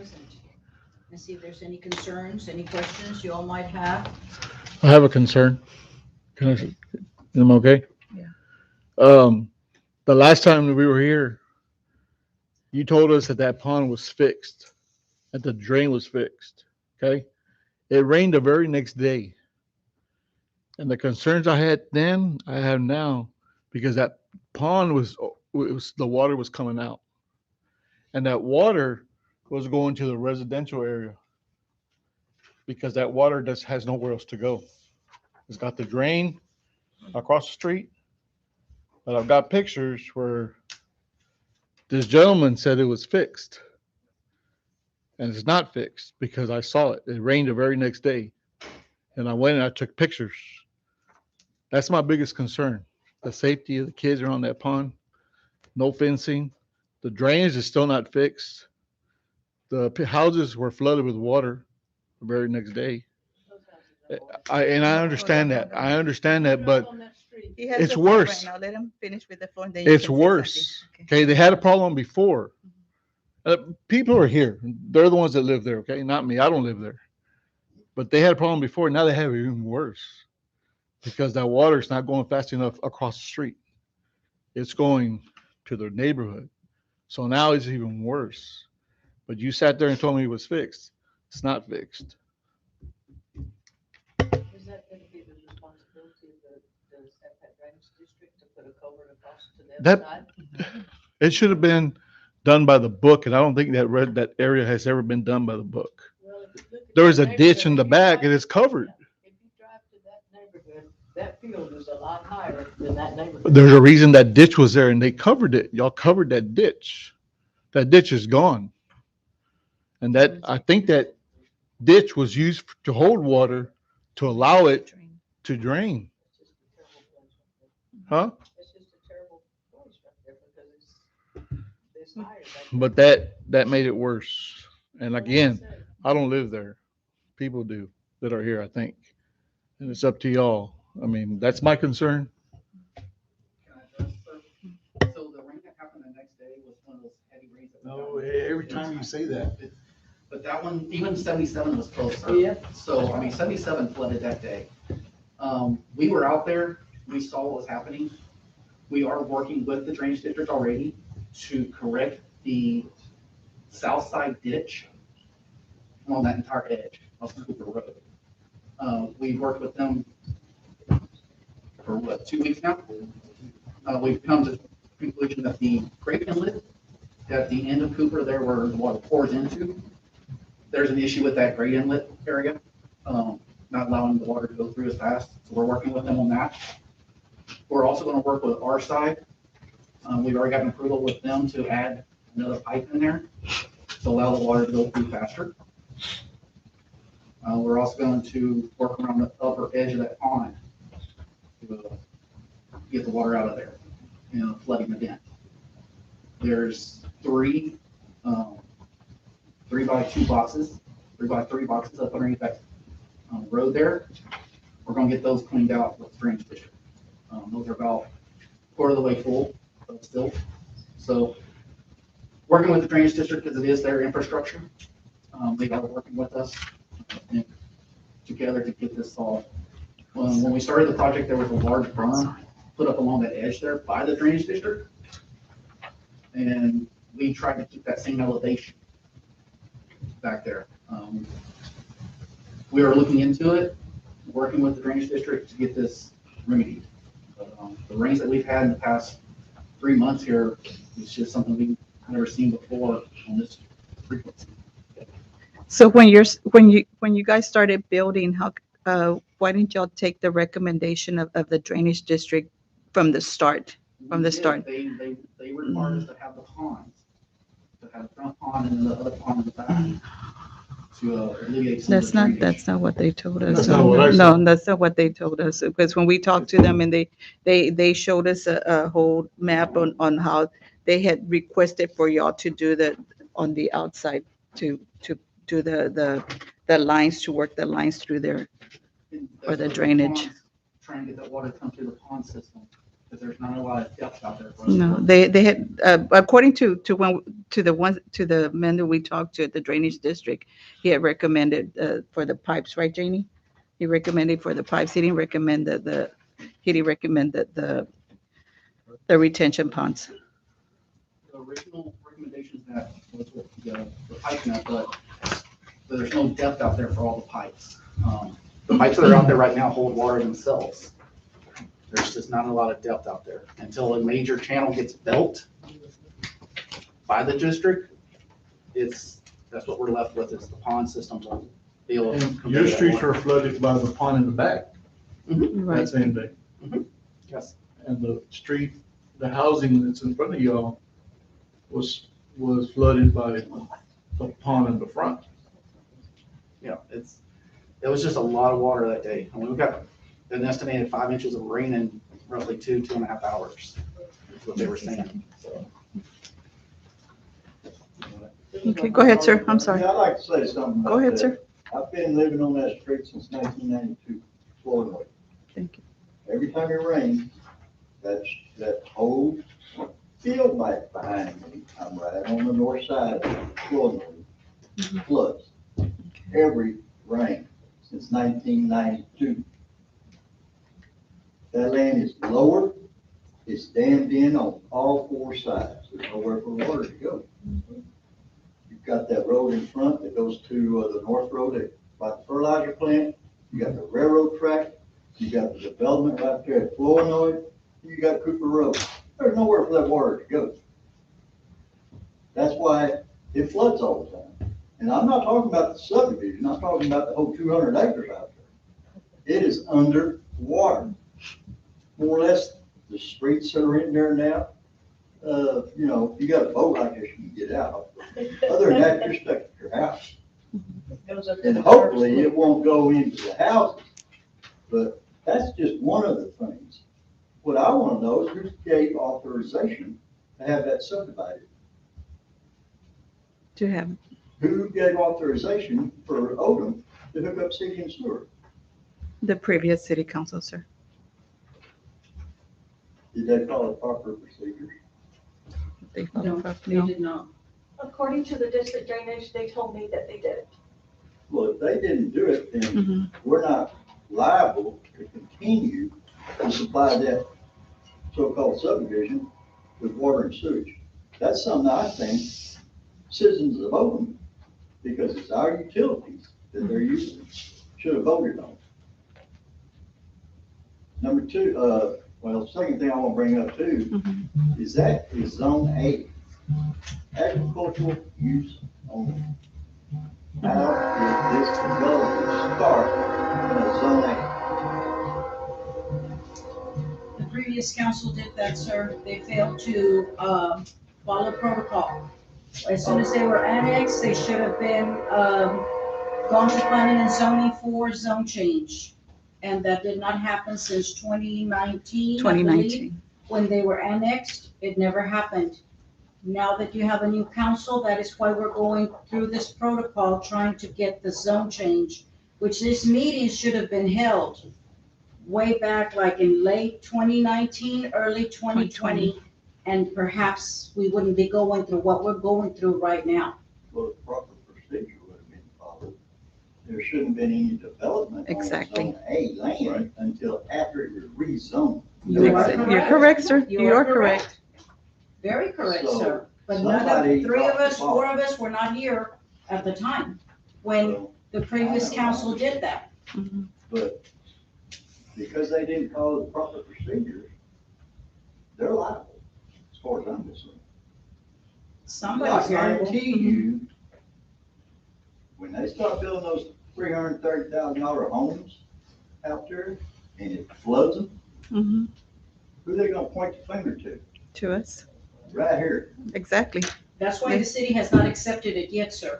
present and see if there's any concerns, any questions you all might have. I have a concern. Can I, am I okay? Yeah. Um, the last time we were here, you told us that that pond was fixed, that the drain was fixed. Okay. It rained the very next day. And the concerns I had then, I have now, because that pond was the water was coming out. And that water was going to the residential area because that water just has nowhere else to go. It's got the drain across the street, but I've got pictures where this gentleman said it was fixed, and it's not fixed because I saw it. It rained the very next day, and I went and I took pictures. That's my biggest concern: the safety of the kids around that pond. No fencing. The drainage is still not fixed. The houses were flooded with water the very next day. I understand that. I understand that, but He has it's the floor worse. right now. Let him finish with the floor, and then you it's can say worse. something. Okay, they had a problem before. People are here. They're the ones that live there. Okay, not me. I don't live there. But they had a problem before. Now they have it even worse because that water is not going fast enough across the street. It's going to their neighborhood. So now it's even worse. But you sat there and told me it was fixed. It's not fixed. Is that gonna be the responsibility of the Sappat Drainage District to put a culvert across to the other That side? it should have been done by the book, and I don't think that area has ever been done by the book. Well, if you look at There that is a ditch in neighborhood, the if you back, drive- and it's covered. If you drive to that neighborhood, that field is a lot higher than that neighborhood. There's a reason that ditch was there, and they covered it. Y'all covered that ditch. That ditch is gone, and that I think that ditch was used to hold water to allow it Drain. to drain. It's just a terrible place right there. Huh? It's just a terrible place right there because it's higher back there. But that made it worse. And Like I again, said, I don't live there. People do that are here, I think. And it's up to y'all. I mean, that's my concern. Can I address, sir? So the rain that happened the next day was one of those heavy rains that. we got. every time you say that. But that one, even 77 was closer. Yeah. So, I mean, 77 flooded that day. We were out there, we saw what was happening. We are working with the drainage district already to correct the south side ditch along that entire edge of Cooper Road. We've worked with them for what, 2 weeks now? We've come to the conclusion that the great inlet at the end of Cooper there where the water pours into, there's an issue with that great inlet area, not allowing the water to go through as fast. So we're working with them on that. We're also going to work with our side. We've already gotten approval with them to add another pipe in there to allow the water to go through faster. We're also going to work around the upper edge of that pond to get the water out of there, flooding the dent. There's three 3x2 boxes, 3x3 boxes up underneath that road there. We're gonna get those cleaned out with the drainage district. Those are about quarter of the way full, but still. So working with the drainage district because it is their infrastructure. They are working with us and together to get this solved. When we started the project, there was a large berm put up along the edge there by the drainage district. And we tried to keep that same elevation back there. We are looking into it, working with the drainage district to get this remedied. But, the rains that we've had in the past 3 months here is just something we've never seen before on this frequency. So when you guys started building, why didn't y'all take the recommendation of the drainage district from the start? From the We did. start. They required us to have the ponds, to have the front pond and the other pond in the back to alleviate some of the drainage. That's not what they told us. That's not what I No, said. that's not what they told us, because when we talked to them and they showed us a whole map on how they had requested for y'all to do on the outside, to do the lines, to work the lines through there. And or the that's drainage. ponds, trying to get that water to come through the pond system, because there's not a lot of depth out there. for us. No, they had, according to to the man that we talked to at the drainage district, he had recommended for the pipes, right, Janie? He recommended for the pipes. He didn't recommend the retention ponds. The original recommendations that was with the pipe net, but there's no depth out there for all the pipes. The pipes that are out there right now hold water themselves. There's just not a lot of depth out there. Until a major channel gets built by the district, that's what we're left with, is the pond systems on. And your streets are flooded by the pond in the back Right. that same day. Yes. And the street, the housing that's in front of y'all was flooded by the pond in the front. Yeah, it was just a lot of water that day. And we got an estimated 5 inches of rain in roughly 2.5 hours. That's what they were saying. So, Okay, go ahead, sir. I'm sorry. Yeah, I'd like to say something. Go about ahead, that. sir. I've been living on that street since 1992, Floyd. Thank you. Every time it rains, that whole field back behind me, I'm right on the north side of Floyd, floods. Every rain since 1992. That land is lower, it's dammed in on all 4 sides. There's nowhere for water to go. You've got that road in front that goes to the north road by the fertilizer plant. You got the railroad track. You got the development right there at Flournoy. You got Cooper Road. There's nowhere for that water to go. That's why it floods all the time. And I'm not talking about the subdivision. I'm talking about the whole 200 acres out there. It is under water. More or less, the streets that are in there now, you know, if you got a boat, I guess you can get out. Other than that, you're stuck at your house. Goes up to And the hopefully curb. it won't go into the houses. But that's just one of the things. What I want to know is who gave authorization to have that subdivided? To have, Who gave authorization for Odom to hook up city and sewer? the previous city council, sir. Did they follow proper procedures? They followed No, properly. they No. did not. According to the district drainage, they told me that they did it. Well, if they didn't do it, then Mhm. we're not liable to continue to supply that so-called subdivision with water and sewage. That's something I think citizens of Odom, because it's our utilities that they're using, should have voted on. Number two, well, second thing I want to bring up too, Mhm. is that is zone A, agricultural use only. How did this development start in a zone A? The previous council did that, sir. They failed to follow protocol. As soon as they were annexed, they should have been gone to planning and zoning for zone change. And that did not happen since 2019, I believe. 2019. When they were annexed, it never happened. Now that you have a new council, that is why we're going through this protocol, trying to get the zone change, which this meeting should have been held way back, like in late 2019, early 2020. And perhaps we wouldn't be going through what we're going through right now. Well, the proper procedure would have been followed. There shouldn't have been any development on Exactly. zone A land until after it was rezoned. You are You're correct, sir. You are correct. Very correct, So, sir. But none of, somebody 3 of dropped the us, ball. 4 of us were not here at the time when So, the previous council did that. Mhm. But because they didn't follow the proper procedures, they're liable, as far as I'm concerned. I Somebody's liable. guarantee you, when they start building those $330,000 homes out there and it floods them, Mhm. who they gonna point the finger to? To us. Right here. Exactly. That's why the city has not accepted it yet, sir.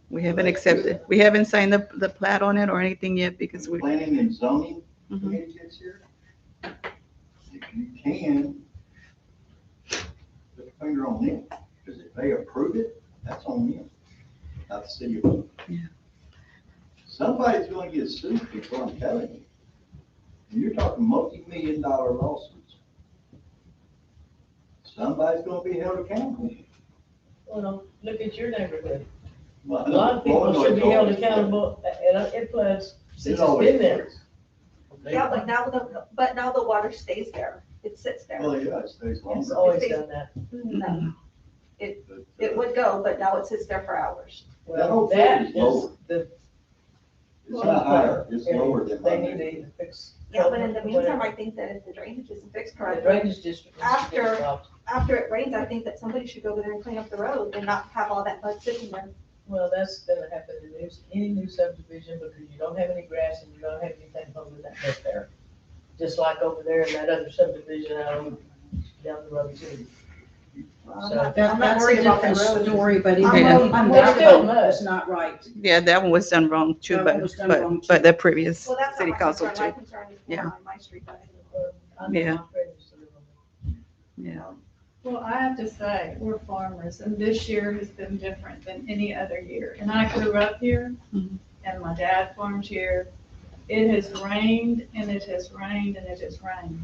We haven't accepted. We haven't signed the plat on it or anything yet because we. Planning and zoning Mhm. committee gets here. If you can, put the finger on them, because if they approve it, that's on them, not the city of Oakland. Yeah. Somebody's gonna get sued before, I'm telling you. And you're talking multi-million-dollar lawsuits. Somebody's gonna be held accountable. Well, look at your neighborhood. Well, A lot of people should be held accountable, and it floods since it's been there. Yeah, but now the water stays there. It sits there. Well, yeah, it stays It's longer. always done that. No, but, it would go, but now it sits there for hours. Well, The that whole is floor the, It's not higher, it's lower than they my need to neighborhood. either fix. Yeah, but in the meantime, I think that if the drainage isn't fixed The correctly, drainage district. needs to get After- involved. after it rains, I think that somebody should go over there and clean up the road and not have all that mud sitting there. Well, that's gonna happen in any new subdivision, because you don't have any grass and you don't have anything holding that mud there. Just like over there in that other subdivision out down the road too. Well, So- I'm not That's a worried about the different road. story, but even I'm though worried- I'm that worried about one mud. was not right. Yeah, that one was done wrong too, That but, one was done wrong, but too. the previous Well, that's not city my council concern. My too. concern is Yeah. more on my street. Yeah. Yeah. Well, I have to say, we're farmers, and this year has been different than any other year. And I grew up here, Mhm. and my dad farmed here. It has rained, and it has rained, and it has rained.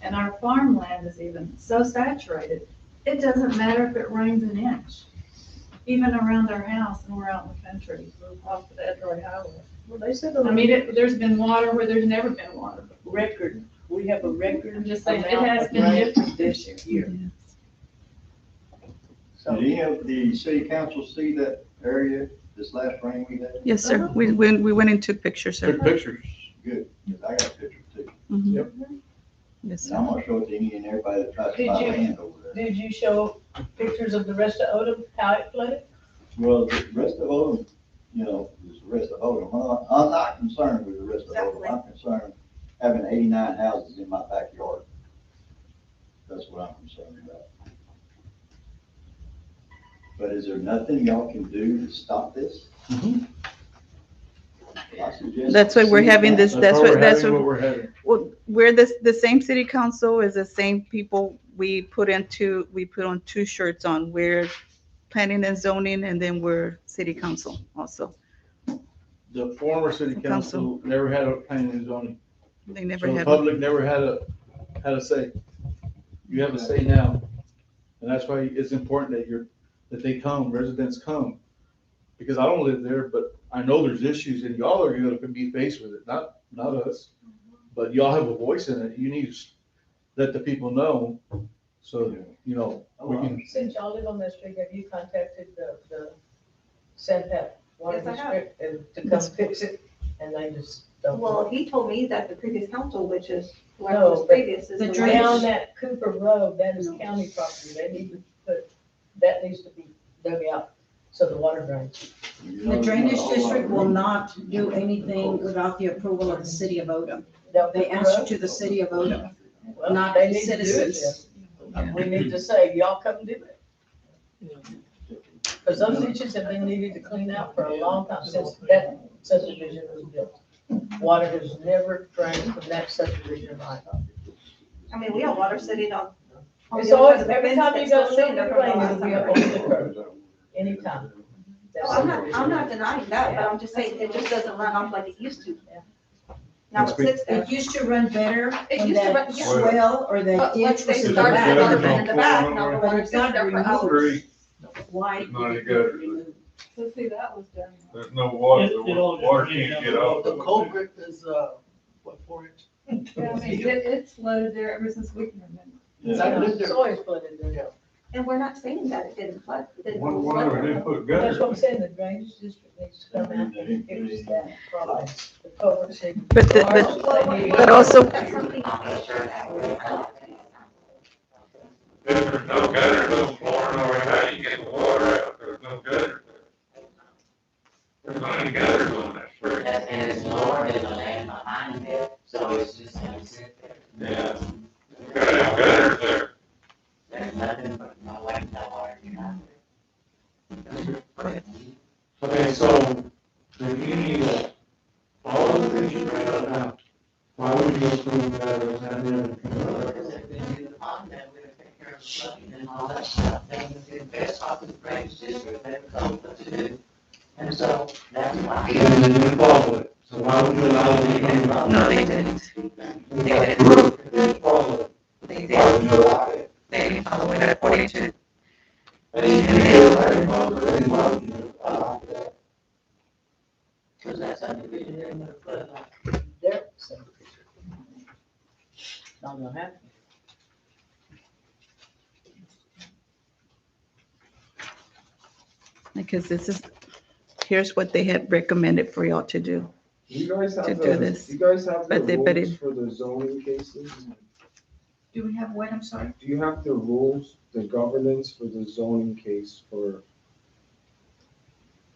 And our farmland is even so saturated, it doesn't matter if it rains an inch. Even around our house, and we're out in the country, we're off the Edroy Highway. Well, they said. I mean, there's been water where there's never been water before. Record, we have a record. I'm just saying, it amount has of been rain different this this year. So, Did any of the city council see that area, this last rain we had? Yes, sir. We went and took pictures, sir. Took pictures. Good, 'cause I got a picture too. Mhm. Yep. Yes, And I'm sir. gonna show it to any and everybody that tries to Did buy you- land over there. did you show pictures of the rest of Odom, how it flooded? Well, the rest of Odom, you know, is the rest of Odom. I'm not concerned with the rest of Odom. Exactly. I'm concerned having 89 houses in my backyard. That's what I'm concerned about. But is there nothing y'all can do to stop this? Mhm. I suggest That's why we're city having this, council- that's why we're what, that's having what, we're having. well, we're the same city council is the same people. We put on two shirts on. We're planning and zoning, and then we're city council also. The former city Council. council never had a planning and zoning. They never So the had. public never had a say. You have a say now. And that's why it's important that they come, residents come. Because I don't live there, but I know there's issues and y'all are gonna be faced with it, not us. But y'all have a voice in it. You need to let the people know. So, you know, we can, Since y'all live on that street, have you contacted the Sanpat Water Yes, I have. District and to come fix it? And they just don't. Well, he told me that the previous council, which is No, whoever was but previous, is the the drainage- Down one. that Cooper Road, that is county property, they need to that needs to be dug out, so the water drains. You know, The drainage all district our will roads- not do anything without the approval of the city of Odom. Down They Cooper answer Road? to the city of Odom, Well, not they the need to do it citizens. then. We need to say, y'all come do it. Because those ditches have been needed to clean out for a long time, since that subdivision was built. Water has never drained from that subdivision right. I mean, we have water sitting on. It's the other always, side of the every fence time you that's go still sitting through there the from rain, last it'll be time. up on the curb, anytime. Oh, I'm not denying that, but I'm just saying it just doesn't run off like it used to. Now it sits there. It used to run better It when used to that run- yeah. swell or that But ditch once was they in the started back. developing in the back, now the But water it's sits not there for removed. hours. Why? Not any did it gutters. get removed? So see, that was done. There's no water, the water can't get out. The culvert is, what, 4 inch? Yeah, I mean, it's flooded there ever since we can remember. Yeah. I lived It's there. always flooded there. And we're not saying that it didn't flood. it didn't flood. Whenever they put That's gutters. what I'm saying, the drainage district needs to come out and fix that problem. The culvert should- But also, That's something I'm sure that we're. If there's no gutters on Florida, or how you get the water out, there's no gutters there. There's not any gutters on that street. And it's lower than the land behind it, so it's just gonna sit there. Yeah. You gotta have gutters there. There's nothing but no light, no water, you know? Okay, so, then you need to follow the things you read out now. Why would you approve that or that in? Because if we do the pond, then we're gonna take care of flooding and all that stuff, then we do best off with the drainage district, they told what to do. And so, that's why. And then you follow it, so why would you allow them to come around? no, they didn't. They did. If you follow it, They why would did. you allow it? They didn't follow it according to, Cause that subdivision in the floodline. Their subdivision. Not gonna happen. Because this is, here's what they had recommended for y'all to do. You guys To have do the, this. you guys have the But rules for the zoning cases? Do we have what, I'm sorry? Do you have the rules, the governance for the zoning case for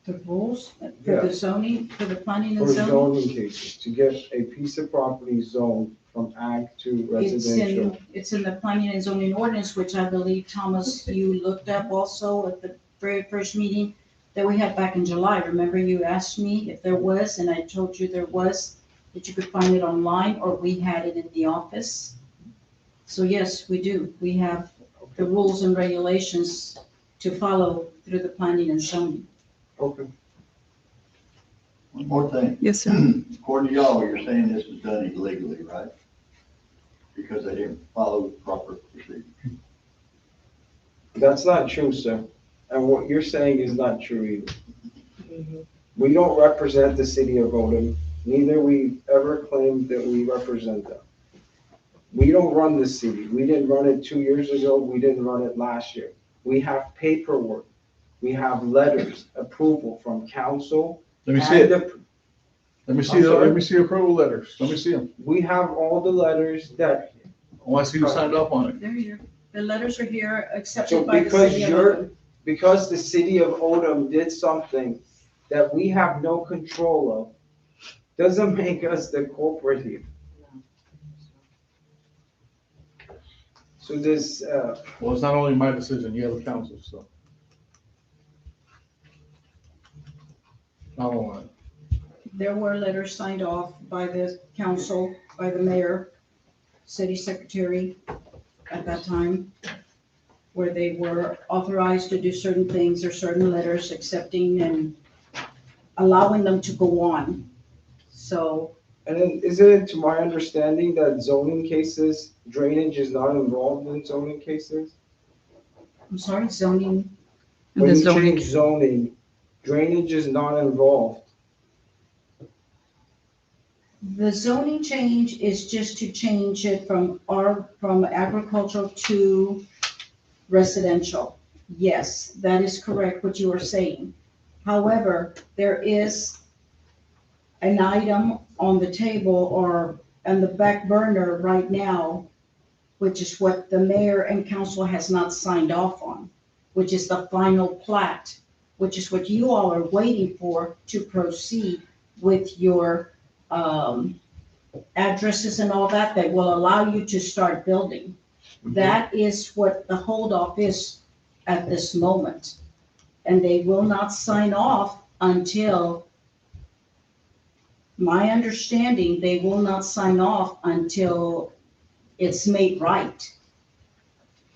The rules for Yeah. the zoning, for the planning and for zoning? zoning cases, to get a piece of property zoned from ag to residential? It's in the planning and zoning ordinance, which I believe, Thomas, you looked up also at the very first meeting that we had back in July. Remember you asked me if there was, and I told you there was, that you could find it online, or we had it in the office. So yes, we do. We have the rules and regulations to follow through the planning and zoning. Okay. One more thing. Yes, sir. According to y'all, you're saying this was done illegally, right? Because they didn't follow proper procedure. That's not true, sir. And what you're saying is not true either. We don't represent the city of Odom, neither we ever claimed that we represent them. We don't run the city. We didn't run it 2 years ago. We didn't run it last year. We have paperwork. We have letters, approval from council. Let me see and it. the- Let me see I'm the, sorry? let me see approval letters. Let me see them. We have all the letters that, I want to see who signed off on it. There you go. The letters are here so accepted by the because city of you're, Oakland. because the city of Odom did something that we have no control of, doesn't make us the corporate here. So this, Well, it's not only my decision, you have a council, so. I don't want it. There were letters signed off by the council, by the mayor, city secretary at that time, where they were authorized to do certain things or certain letters accepting and allowing them to go on. So and then isn't it to my understanding that zoning cases, drainage is not involved in zoning cases? I'm sorry, zoning, When The you zoning. change zoning, drainage is not involved. the zoning change is just to change it from agricultural to residential. Yes, that is correct what you are saying. However, there is an item on the table or on the back burner right now, which is what the mayor and council has not signed off on, which is the final plat, which is what you all are waiting for to proceed with your addresses and all that, that will allow you to start building. That is what the holdup is at this moment. And they will not sign off until, my understanding, they will not sign off until it's made right.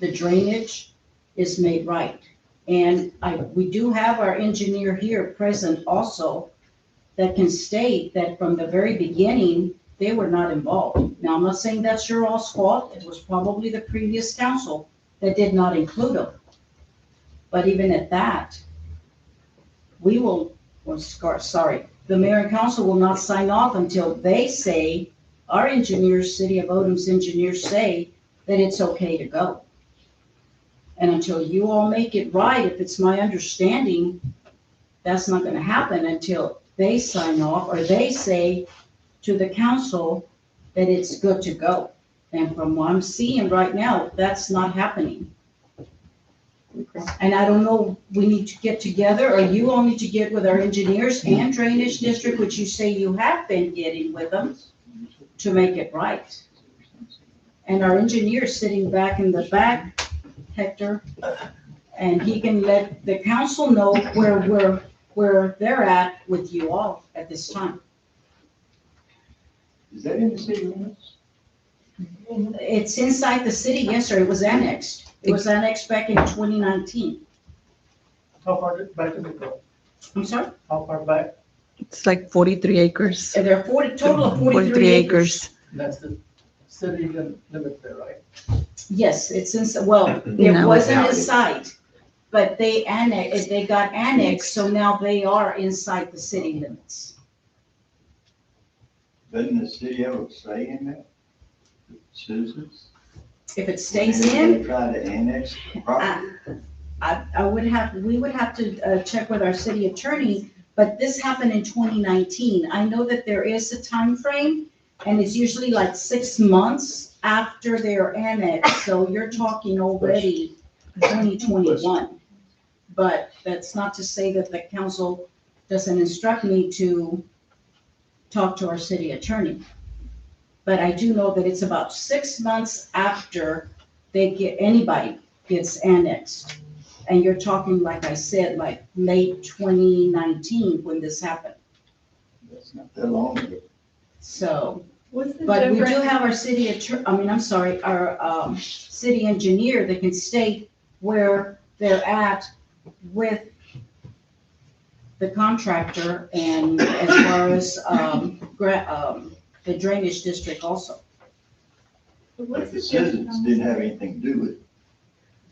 The drainage is made right. And we do have our engineer here present also that can state that from the very beginning, they were not involved. Now, I'm not saying that's your all's fault. It was probably the previous council that did not include them. But even at that, we will, the mayor and council will not sign off until they say, our engineers, City of Odom's engineers say that it's okay to go. And until you all make it right, if it's my understanding, that's not gonna happen until they sign off or they say to the council that it's good to go. And from what I'm seeing right now, that's not happening. And I don't know, we need to get together, or you all need to get with our engineers and drainage district, which you say you have been getting with them, to make it right. And our engineer is sitting back in the back, Hector, and he can let the council know where they're at with you all at this time. Is that in the city limits? It's inside the city, yes, sir, it was annexed. It was annexed back in 2019. How far back does it go? I'm sorry? How far back? It's like 43 acres. And there are total of 43 acres. That's the city limit there, right? Yes, it's in, well, it No. wasn't inside. but they got annexed, so now they are inside the city limits. Doesn't the city have a say in that? Citizens? If it stays They in, try to annex property? we would have to check with our city attorney, but this happened in 2019. I know that there is a time frame, and it's usually like 6 months after they're annexed, so you're talking already 2021. But that's not to say that the council doesn't instruct me to talk to our city attorney. But I do know that it's about 6 months after anybody gets annexed. And you're talking, like I said, like late 2019 when this happened. That's not that long ago. So, What's the but we do difference? have our city our city engineer that can state where they're at with the contractor and as far as, the drainage district also. But What's the the citizens difference? didn't have anything to do with it.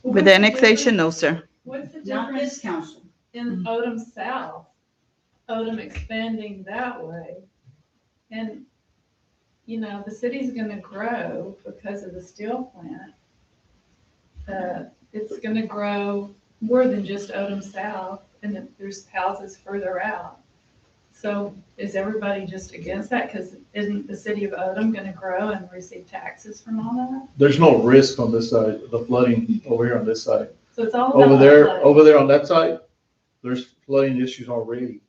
With the annexation, no, sir. What's the Not difference this council. in Odom South? Odom expanding that way. And, you know, the city's gonna grow because of the steel plant. It's gonna grow more than just Odom South, and then there's houses further out. So is everybody just against that? Because isn't the city of Odom gonna grow and receive taxes from all that? There's no risk on this side, the flooding over here on this side. So it's all about. Over there on that side, there's flooding issues already.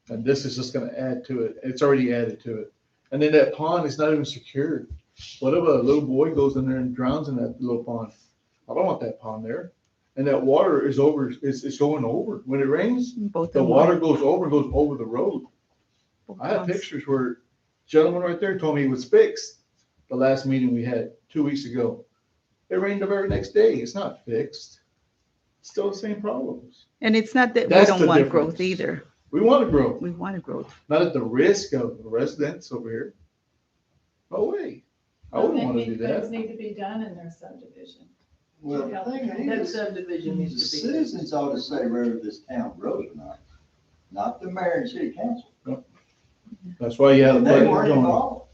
And this is just gonna add to it. It's already added to it. And then that pond is not even secured. What if a little boy goes in there and drowns in that little pond? I don't want that pond there. And that water is going over. When it rains, Both the of them. water goes over the road. I have Both pictures where gentleman right there told me it was fixed the last meeting we had 2 weeks ago. It rained the very next day. It's not fixed. Still the same problems. And it's not that we That's don't the want difference. growth either. We want to grow, We want growth. not at the risk of the residents over here. No way. I wouldn't want to do Things that. need to be done in their subdivision. Well, the thing That is, subdivision the needs to be. citizens ought to say whether this town grows or not the mayor and city council. That's why you have. And they weren't involved.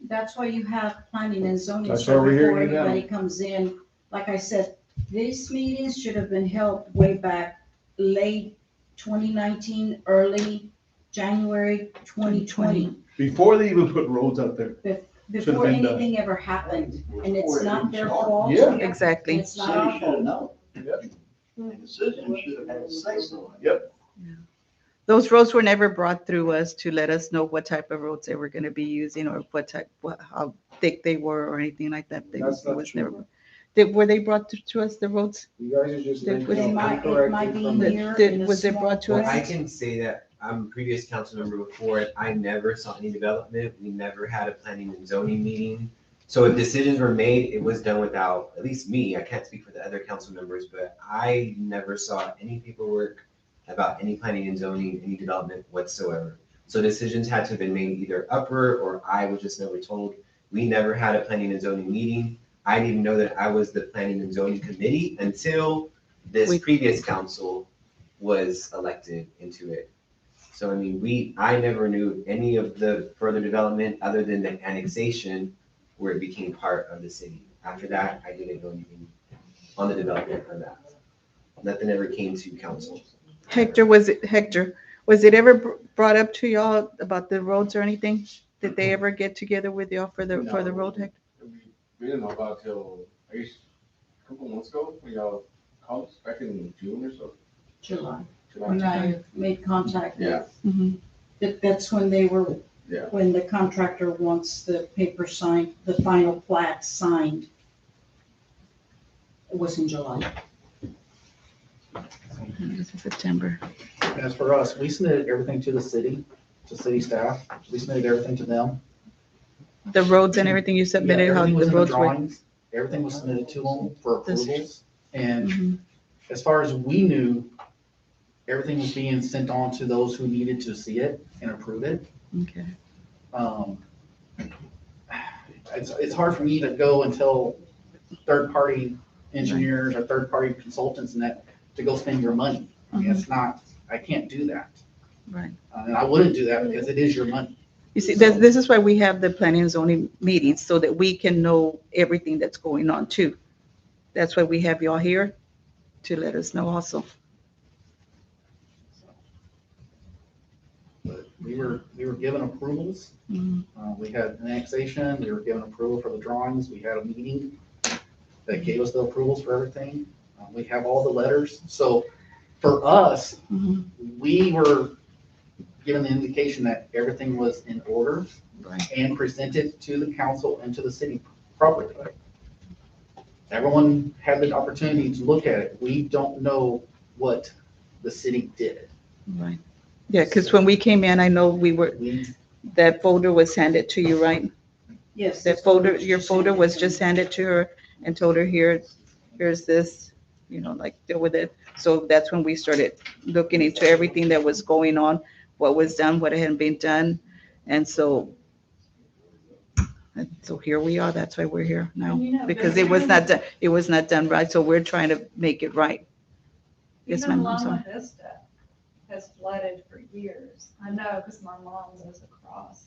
That's why you have planning and zoning. That's so why we're before hearing you now. anybody comes in, like I said, these meetings should have been held way back late 2019, early January 2020, Before they even put roads out there. Should've before been done. anything ever happened. And it's Before it not even their started. fault. Yeah. Exactly. It's not our City should have fault. known. And the citizens should have had to say so. Those roads were never brought through us to let us know what type of roads they were gonna be using or how thick they were or anything like that. That's It not was true. never. Were they brought to us, the roads? You guys are just It making It might, up it might incorrect be information. here Did- in a was it small brought to us? Well, I print. can say that I'm a previous council member before. I never saw any development. We never had a planning and zoning meeting. So if decisions were made, it was done without, at least me, I can't speak for the other council members, but I never saw any paperwork about any planning and zoning, any development whatsoever. So decisions had to have been made either upward or I was just never told. We never had a planning and zoning meeting. I didn't even know that I was the planning and zoning committee until this previous council was elected into it. So I mean, I never knew any of the further development other than the annexation where it became part of the city. After that, I didn't know anything on the development of that. Nothing ever came to council. Hector, was it ever brought up to y'all about the roads or anything? Did they ever get together with y'all for the road, Hector? We didn't know about it till, I guess, a couple months ago, when y'all called us back in June or so. July, July. when I made contact with, Yeah. Mhm. that's when they were, Yeah. when the contractor wants the paper signed, the final plat signed. It was in July. It was in September. As for us, we submitted everything to the city staff. We submitted everything to them. The roads and everything you Yeah, submitted, how everything was the in roads were. drawings. Everything was submitted to them for This- approvals. And Mhm. as far as we knew, everything was being sent on to those who needed to see it and approve it. Okay. It's hard for me to go and tell third-party engineers or third-party consultants and that to go spend your money. I mean, it's not, I can't do that. Right. And I wouldn't do that because it is your money. You see, this is why we have the planning and zoning meetings, so that we can know everything that's going on too. That's why we have y'all here, to let us know also. But we were given approvals. Mhm. We had annexation, we were given approval for the drawings, we had a meeting that gave us the approvals for everything. We have all the letters. So for us, Mhm. we were given the indication that everything was in order Right. and presented to the council and to the city properly. Everyone had the opportunity to look at it. We don't know what the city did. Right. Yeah, because when we came in, I know that folder was handed to you, right? Yes. That folder, your folder was just handed to her and told her, here's this, like, deal with it. So that's when we started looking into everything that was going on, what was done, what hadn't been done. And so here we are. That's why we're here now, because it was not done right. So we're trying to make it right. Yes, Even ma'am. I'm sorry. Loma Vista has flooded for years. I know, because my mom lives across.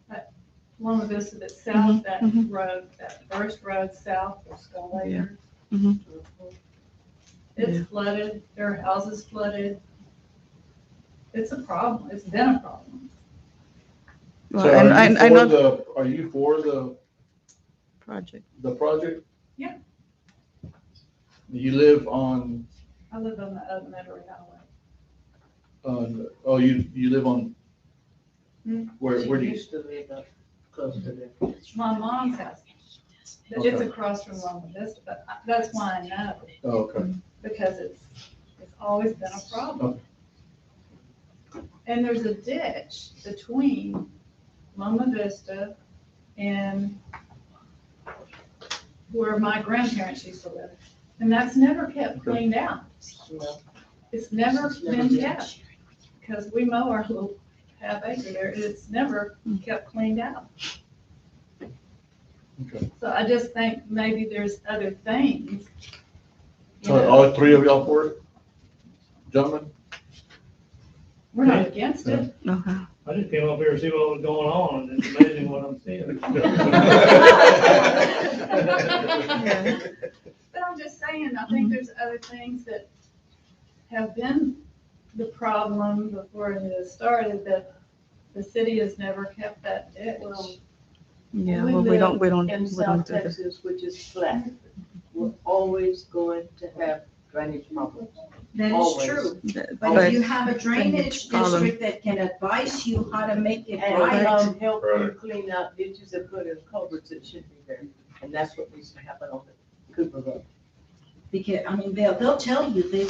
But Loma Vista, that's south, that road, that first road south of Skull Acres. Mhm. It's flooded, their houses flooded. It's a problem. It's been a problem. Well, So and I know are you for the project. project? Yeah. You live on, I live on the Elementary Highway. you live on, where do you? Used to live up close to there. My mom's house. It's Okay. across from Loma Vista, but that's why I know, Oh, okay. because it's always been a problem. And there's a ditch between Loma Vista and where my grandparents used to live. And that's never kept cleaned out. It's never been kept, because we mow our little half acre there, and it's never kept cleaned out. Okay. So I just think maybe there's other things. you So know. all three of y'all for it? Gentlemen? We're not against it. Uh-huh. I just came up here to see what was going on, and it's amazing what I'm seeing. But I'm just saying, I think there's other things that have been the problem before it has started, that the city has never kept that ditch. Yeah, We well, we don't live in do South that. Texas, which is flat. We're always going to have drainage problems. That is Always. true. But But if you have a drainage problem. district that can advise you how to make it And right, help you Right. clean out ditches and put in culverts that should be there. And that's what needs to happen on the Cooper Road. because, I mean, they'll tell you, they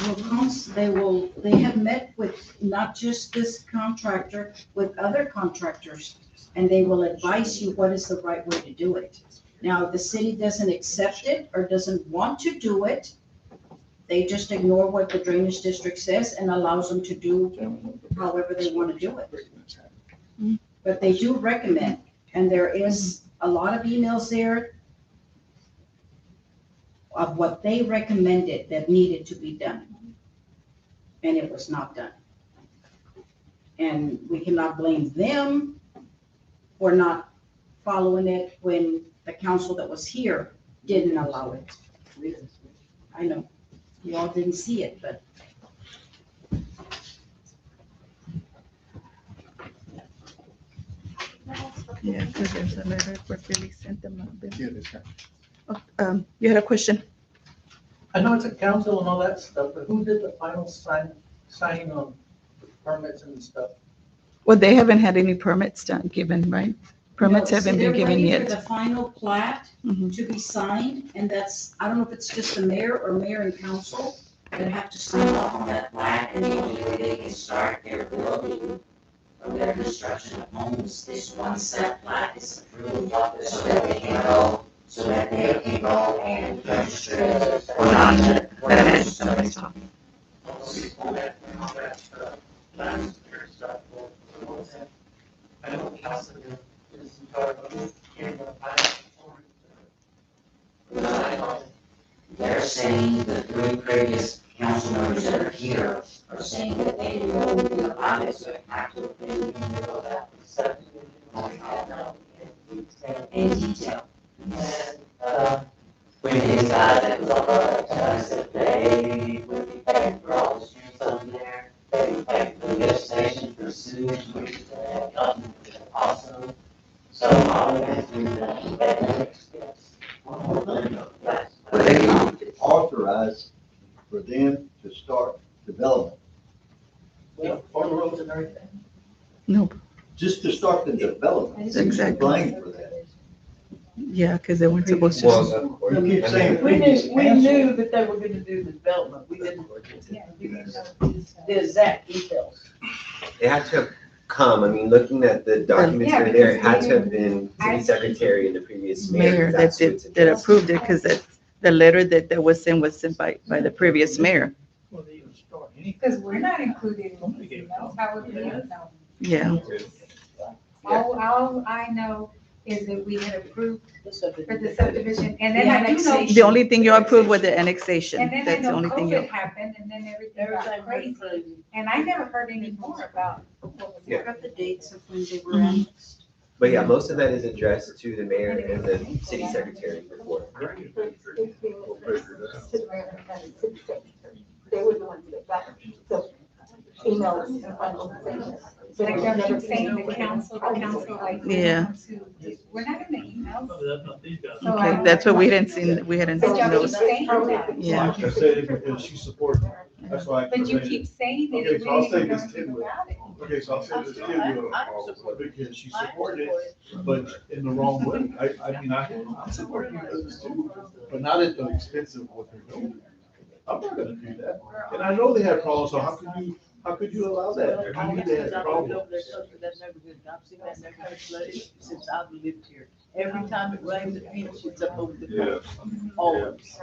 have met with not just this contractor, with other contractors, and they will advise you what is the right way to do it. Now, if the city doesn't accept it or doesn't want to do it, they just ignore what the drainage district says and allows them to do however they want to do it. But they do recommend, and there is a lot of emails there of what they recommended that needed to be done. And it was not done. And we cannot blame them for not following it when the council that was here didn't allow it. I know, you all didn't see it, but Yeah, because there's a letter where Billy sent them a bill. Yeah, this guy. You had a question? I know it's a council and all that stuff, but who did the final signing on permits and stuff? Well, they haven't had any permits given, right? Permits No, haven't see, been they're given waiting for yet. the final plat Mhm. to be signed, and that's, I don't know if it's just the mayor or mayor and council that have to sign off on that plat, and the only way they can start their building or their construction of homes is once that plat is approved, so that they can go and register it. Somebody's talking. I know council is in charge of getting the final. they're saying, the three previous council members that are here are saying that they didn't know anything about it, so it had to have been in the middle of that subdivision. I don't know in detail. And, we decided that was all right, that they would be paying for all the streets on there. They would pay for the lift station for sewage, which had gotten awesome. So all we went through the next steps. They authorized for them to start development, Well, for the roads and everything. Nope, just to start the development. Who's to Exactly. blame for that? yeah, because they weren't supposed to. Well, You keep saying We previous knew council. that they were gonna do the development, we didn't, the exact details. it had to have come, I mean, looking at the documents that are there, it had to have been city secretary and the previous mayor. Mayor 'cause that that's who did, it's that addressed to. approved it, because the letter that was sent by the previous mayor. Well, they even start anything. Because we're not included in these emails, how would we even know? Yeah, All I know is that we had approved The for the subdivision, and then The I do know. annexation. the only thing you approved was the annexation. And then I That's the know only thing you. COVID happened, and then everything got Everything crazy, went crazy. and I never heard any more about what was Yeah. What are the dates of when they were annexed? But yeah, most of that is addressed to the mayor and the city secretary report. They were the ones that got the emails and final things. So Like they they'll never keep saying seen the council, like. Yeah. We're not in the emails. That's not these guys. So, Okay, that's what we hadn't seen, we hadn't But seen y'all keep those. saying that. Yeah. I said it because she supported it. That's why I But you presented keep saying that. Okay, we so I'll didn't say even know this anything too. about it. Okay, so I'll say this to you, because she I supported support it, but in the wrong way. I mean, I support you business too, but not at the expense of what they're doing. I'm not gonna do that. And I know they have problems, so how could you allow that? Well, I You guess need to because have I've lived problems. over there, close to that neighborhood, and I've seen that neighborhood flooded since I've lived here. Every time it rains, it shoots up over the top, always.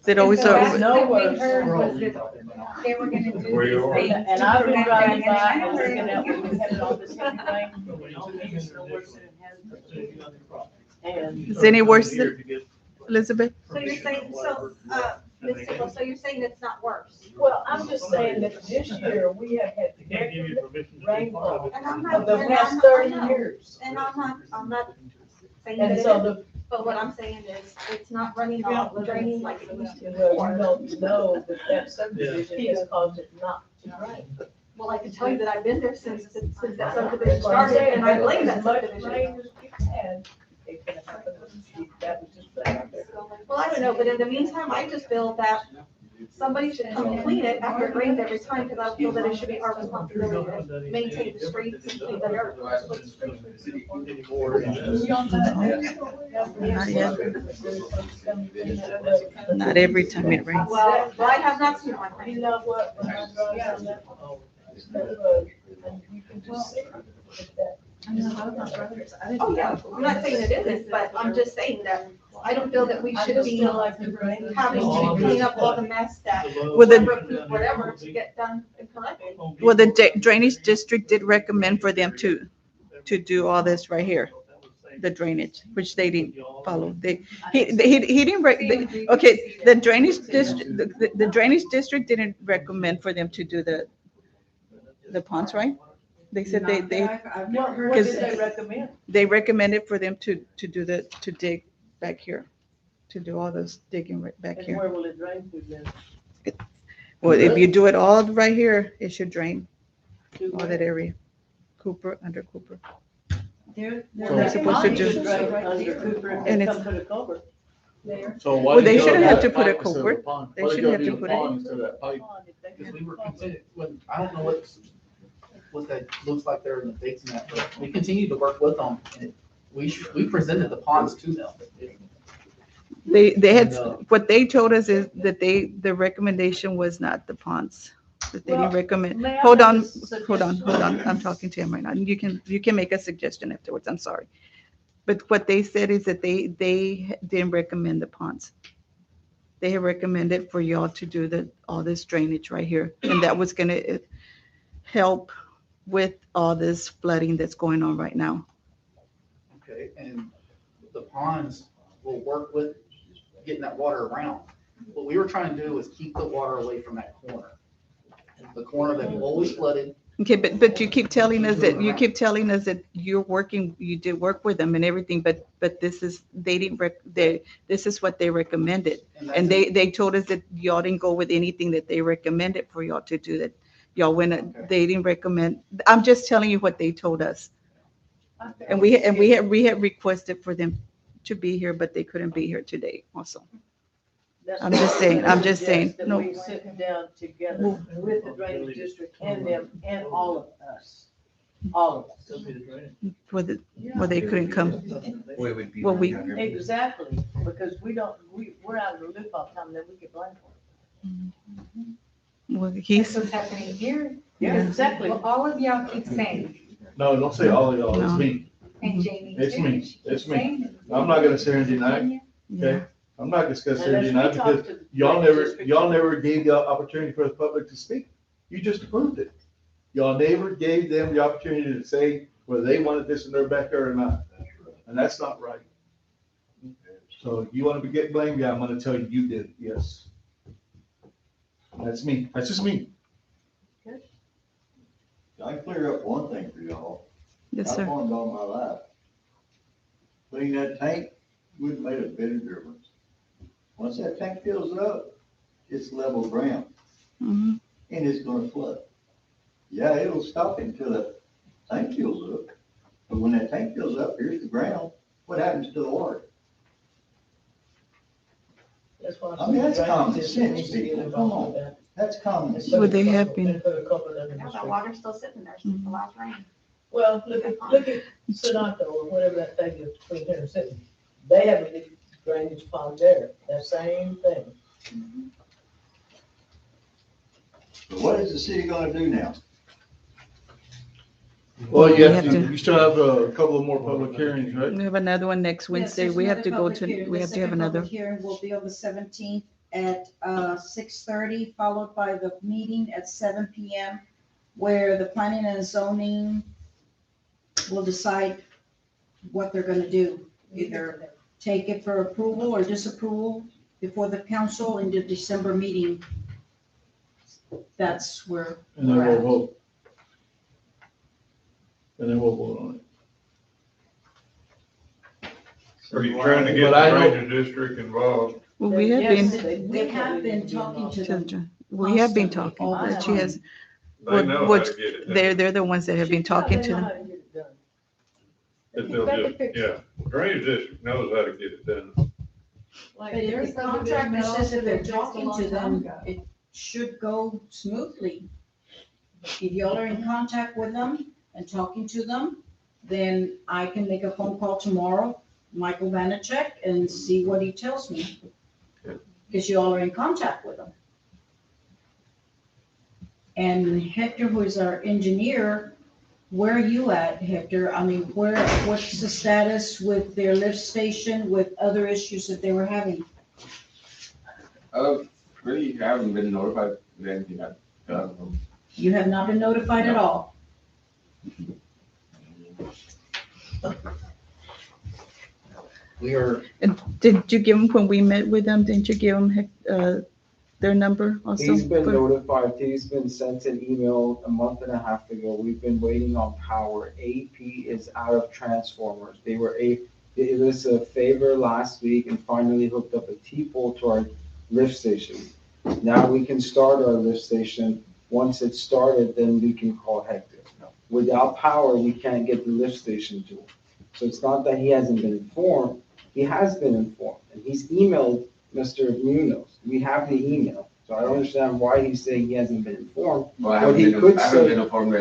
It always, And so are- last No that we words. heard was that they were gonna do Where you this are. thing. And to I've been prevent driving that, by and and then I looking heard- out, when we had all this heavy rain, no means, no worse than it has. And is it any worse, Elizabeth? So you're saying, Ms. Sickle, so you're saying it's not worse? well, I'm just saying that this year, we have had They can't give you permission to be part of rainfall it. And I'm of not, the and past I'm, I 30 know, years. and I'm not saying that And it so is, the, but what I'm saying is, it's not running off, draining like it used to well, before. you don't know that that subdivision has caused it not to rain. Well, I can tell you that I've been there since that That's subdivision what I'm started, saying, and I blame as that much subdivision. rain as we've had, it can happen. That was just that. Well, I don't know, but in the meantime, I just feel that somebody should come and clean it after it rains every time, because I feel that it should be our responsibility to maintain the streets and clean the dirt. Not yet. Not every time it rains. Well, I have not seen one You rain. know what, when I drive down that road, and you can just see that. Oh, yeah, I'm not saying it isn't, but I'm just saying that I don't feel that we I should just be feel like the rain. having to clean up all the mess that Well, whatever to get done and corrected. Well, the drainage district did recommend for them to do all this right here, the drainage, which they didn't follow. He didn't, okay, the drainage district, the drainage district didn't recommend for them to do the ponds, right? They said Not that they I've never heard What of did they this. recommend? they recommended for them to dig back here, to do all this digging right back And here. where will it drain to then? Well, if you do it all right here, it should drain To all where? that area. Cooper, under Cooper. They're So they're supposed to Mine do- should drain under Cooper And and it's- come to the culvert. there. So why Well, did they you go shouldn't have that to put a pipe instead of culvert. the pond? They Why did shouldn't you have to do put the it- pond instead of that pipe? Because we were continuing, I don't know what that looks like there in the dates and that, but we continue to work with them. And we presented the ponds to them. They had, And, what they told us is that the recommendation was not the ponds, that they didn't Well, recommend. may I Hold make a on, suggestion? hold on, I'm talking to him right now. You can make a suggestion afterwards, I'm sorry. But what they said is that they didn't recommend the ponds. They had recommended for y'all to do all this drainage right here, and that was gonna help with all this flooding that's going on right now. Okay, and the ponds will work with getting that water around. what we were trying to do was keep the water away from that corner. The corner that always flooded. Okay, but you keep telling us that you're working, you did work with them and everything, but this is, this is what they recommended. And they told us that y'all didn't go with anything that they recommended for y'all to do, that y'all went, they didn't recommend. I'm just telling you what they told us. And we had requested for them to be here, but they couldn't be here today also. That's I'm just saying, I'm just saying, That no. we sit down together with the drainage district and them and all of us, all of us. Well, they couldn't come. Well, it would be. Well, we- Exactly, because we're out of the loop all the time, that we get blamed for. Well, That's he's, what's happening here. Yeah, exactly. Well, all of y'all keep saying, No, don't say all of y'all, it's No. me. and Jamie It's too, me. she It's keeps me. saying it. I'm not gonna sit here and deny it, yeah. okay? I'm not gonna sit here and Unless deny we it talk because to the y'all drainage district. never gave the opportunity for the public to speak. You just approved it. Y'all never gave them the opportunity to say whether they wanted this in their backyard or not. And that's not right. So if you want to get blamed, yeah, I'm gonna tell you, you did, it, yes. That's me. That's just me. I clear up one thing for y'all. Yes, I've sir. farmed all my life. Cleaning that tank wouldn't make a bit of difference. Once that tank fills up, it's level ground Mhm. and it's gonna flood. Yeah, it'll stop until the tank fills up. But when that tank fills up, here's the ground. What happens to the water? That's why. I mean, that's the drainage common district sense, needs to get people. involved Come on. with that. That's common And sense. put Well, a they couple- have been. and put a couple of them Now the districts. water's still sitting there since the last rain. Well, look at Sonato or whatever that thing is between here and City. They have a big drainage pond there, that same thing. But what is the city gonna do now? Well, We you have to- you still have a couple of more public hearings, right? We have another one next Wednesday. Yes, We have there's to go another to, public hearing. we The have to have second another. public hearing will be on the 17th at 6:30, followed by the meeting at 7 PM, where the planning and zoning will decide what they're gonna do. Either take it for approval or disapproval before the council in the December meeting. That's where And then we're we'll at. vote. And then we'll vote on it. Are you trying to get But I the know- drainage district involved? Well, we have been, We have been talking to them. we have been constantly, talking, all the but she has, They What- know how what- to get it done. they're the ones that have been talking to them. If they'll just, yeah, drainage district knows how to get it done. But if the contractor says that they're talking to them, it should go smoothly. If y'all are in contact with them and talking to them, then I can make a phone call tomorrow, Michael Vanacek, and see what he tells me. Because y'all are in contact with them. And Hector, who is our engineer, where are you at, Hector? I mean, what's the status with their lift station, with other issues that they were having? Really haven't been notified of anything I've done. You have not been notified at all? We are, And did you give them, when we met with them, didn't you give them, their number also? He's been notified, he's been sent an email a month and a half ago. We've been waiting on power. AP is out of transformers. It was a favor last week and finally hooked up a T-pole to our lift station. Now we can start our lift station. Once it's started, then we can call Hector. Without power, we can't get the lift station to him. So it's not that he hasn't been informed, he has been informed, and he's emailed Mr. Munoz. We have the email, so I don't understand why he's saying he hasn't been informed. Well, I What he could haven't say- been informed of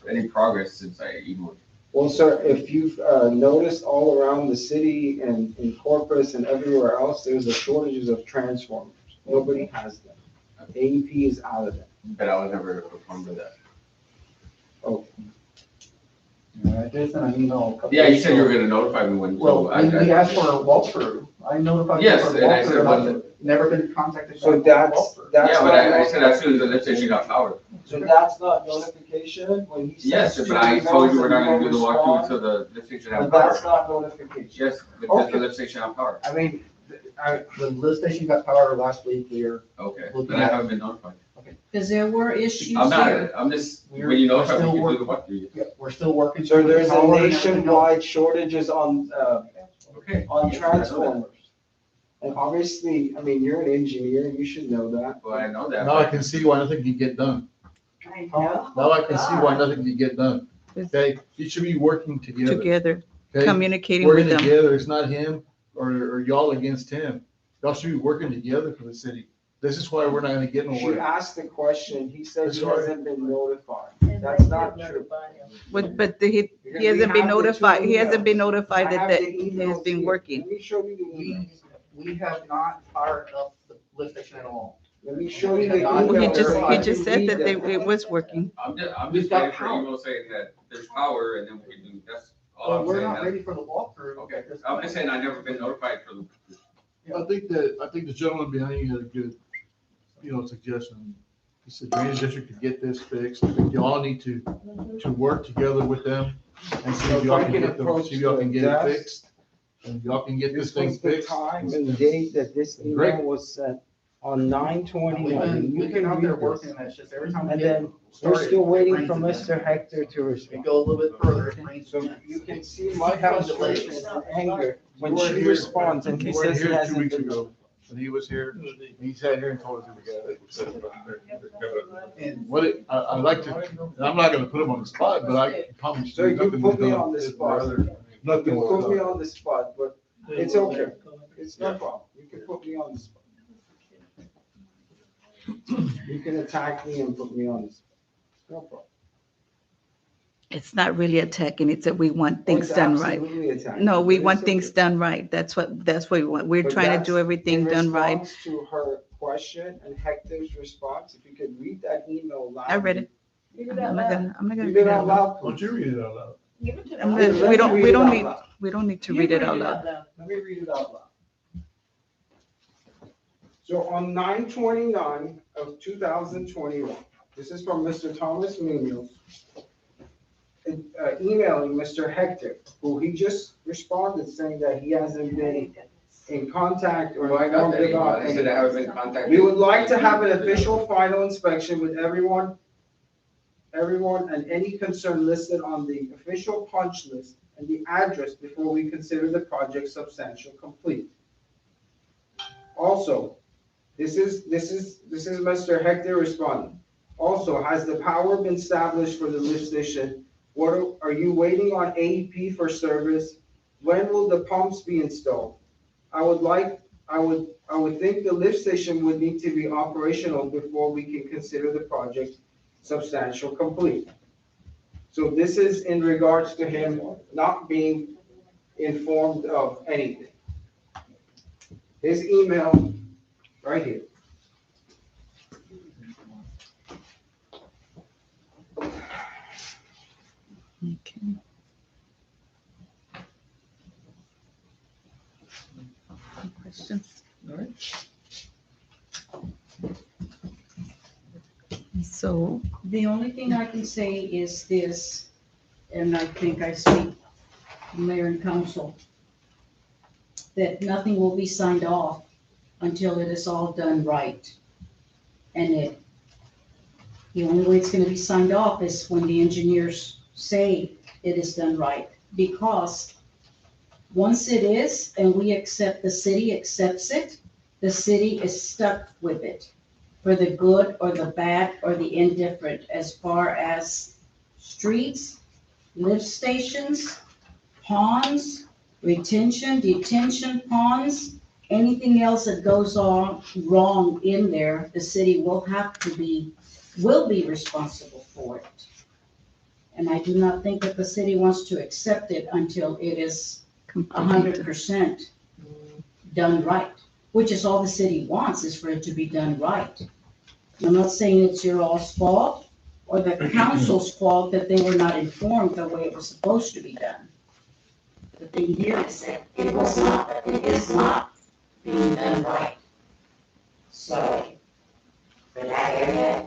any progress since I emailed. Well, sir, if you've noticed all around the city and in Corpus and everywhere else, there's a shortages of transformers. Nobody has them. AEP is out of them. But I was never informed of that. Oh, I did send an email. a couple Yeah, you days said you were ago. gonna notify me when. Well, so we asked for a walkthrough. I notified. you Yes, for a and I walkthrough, said and I've when- never been contacted. So back for a that's, walkthrough. that's. Yeah, but not I said as soon as the lift station got power. So that's not notification when he says. Yes, two but I told you we're not gonna emails do the and walkthrough won't until the lift station has respond, but power. that's not notification. Yes, but does the Okay. lift station have power? I mean, The lift station got power last week here. Okay, Looking but I at- haven't been notified. Because there were issues I'm here. not, I'm just, We're- when you we're notify me, still you can do the working. what? Yeah, we're still working. So there's a Power and everything else. nationwide shortages on Okay. on Yes, I know that. transformers. And obviously, I mean, you're an engineer, you should know that. Well, I know that. Now I can see why nothing can get done. Now I can see why nothing can get done. Okay, you should be working together. Together, Okay? communicating with Working them. together, it's not him or y'all against him. Y'all should be working together for the city. This is why we're not gonna get She nowhere. asked the question, he said That's he right. hasn't been notified. And That's they not did true. notify him. But he Because hasn't we been have the two notified, he hasn't been emails. notified I that have that the he emails has been here. working. Let me show you the emails. We have not fired up the lift station at all. Let me show you the Well, Well, he emails. just, so he you just can said read that them. it was working. I'm just We've got waiting for power. email saying that there's power and then we can do, that's all Well, I'm we're saying. not That's- ready for the walkthrough. Okay, I'm just saying I never been notified for the, I think the gentleman behind you had a good, suggestion. He said drainage district could get this fixed. I think y'all need to work together with them and see So if if y'all I can can get them, approach see if y'all can the get it desk. fixed. And y'all can get this This thing was the fixed. time and date that this Great. email was sent on 9/21. We've You been can out there read working, this. and it's just every time we And get then we're started, still it waiting rains for again. Mr. Hector to We respond. go a little bit further, it rains So again. you can see my Keep having delays. frustration and anger when You weren't she here- responds and he you weren't says he here 2 hasn't weeks been. ago. When he was here, he sat here and told us he got it. And What I'd like to, and I'm not gonna put him on the spot, but I promise So you nothing put was me done. on the spot. Nothing You was put me done. on the spot, but it's okay. It's no problem. You can put me on the spot. You can attack me and put me on the spot. No problem. It's not really attacking, it's that we want Oh, things it's done right. absolutely attacking, No, we but want it's things okay. done right. That's what we want. We're But trying to that's do everything done right. In response to her question and Hector's response, if you could read that email loud. I read it. Read it I'm out not loud. gonna Read read it it out out loud. loud, Why don't please. you read it out loud? Give it to I'm them. gonna- Let We me don't, read we it don't out need, loud. we don't need to You read it out loud. Let me read it out loud. So on 9/29/2021, this is from Mr. Thomas Munoz, emailing Mr. Hector, who he just responded saying that he hasn't been in contact or well, I got informed that email. about I said I anything. haven't been contacted. We would like to have an official final inspection with everyone and any concern listed on the official punch list and the address before we consider the project substantial complete. Also, this is Mr. Hector responding. Also, has the power been established for the lift station? What are you waiting on AEP for service? When will the pumps be installed? I would think the lift station would need to be operational before we can consider the project substantial complete. So this is in regards to him not being informed of anything. His email, right here. Okay. Any questions? So, The only thing I can say is this, and I think I speak for mayor and council, that nothing will be signed off until it is all done right. And the only way it's gonna be signed off is when the engineers say it is done right. Because once it is, and the city accepts it, the city is stuck with it for the good or the bad or the indifferent as far as streets, lift stations, ponds, detention ponds, anything else that goes on wrong in there, the city will be responsible for it. And I do not think that the city wants to accept it until it is 100% done right, which is all the city wants, is for it to be done right. I'm not saying it's your all's fault or the council's fault that they were not informed the way it was supposed to be done. The thing here is that it is not being done right. So, for that area,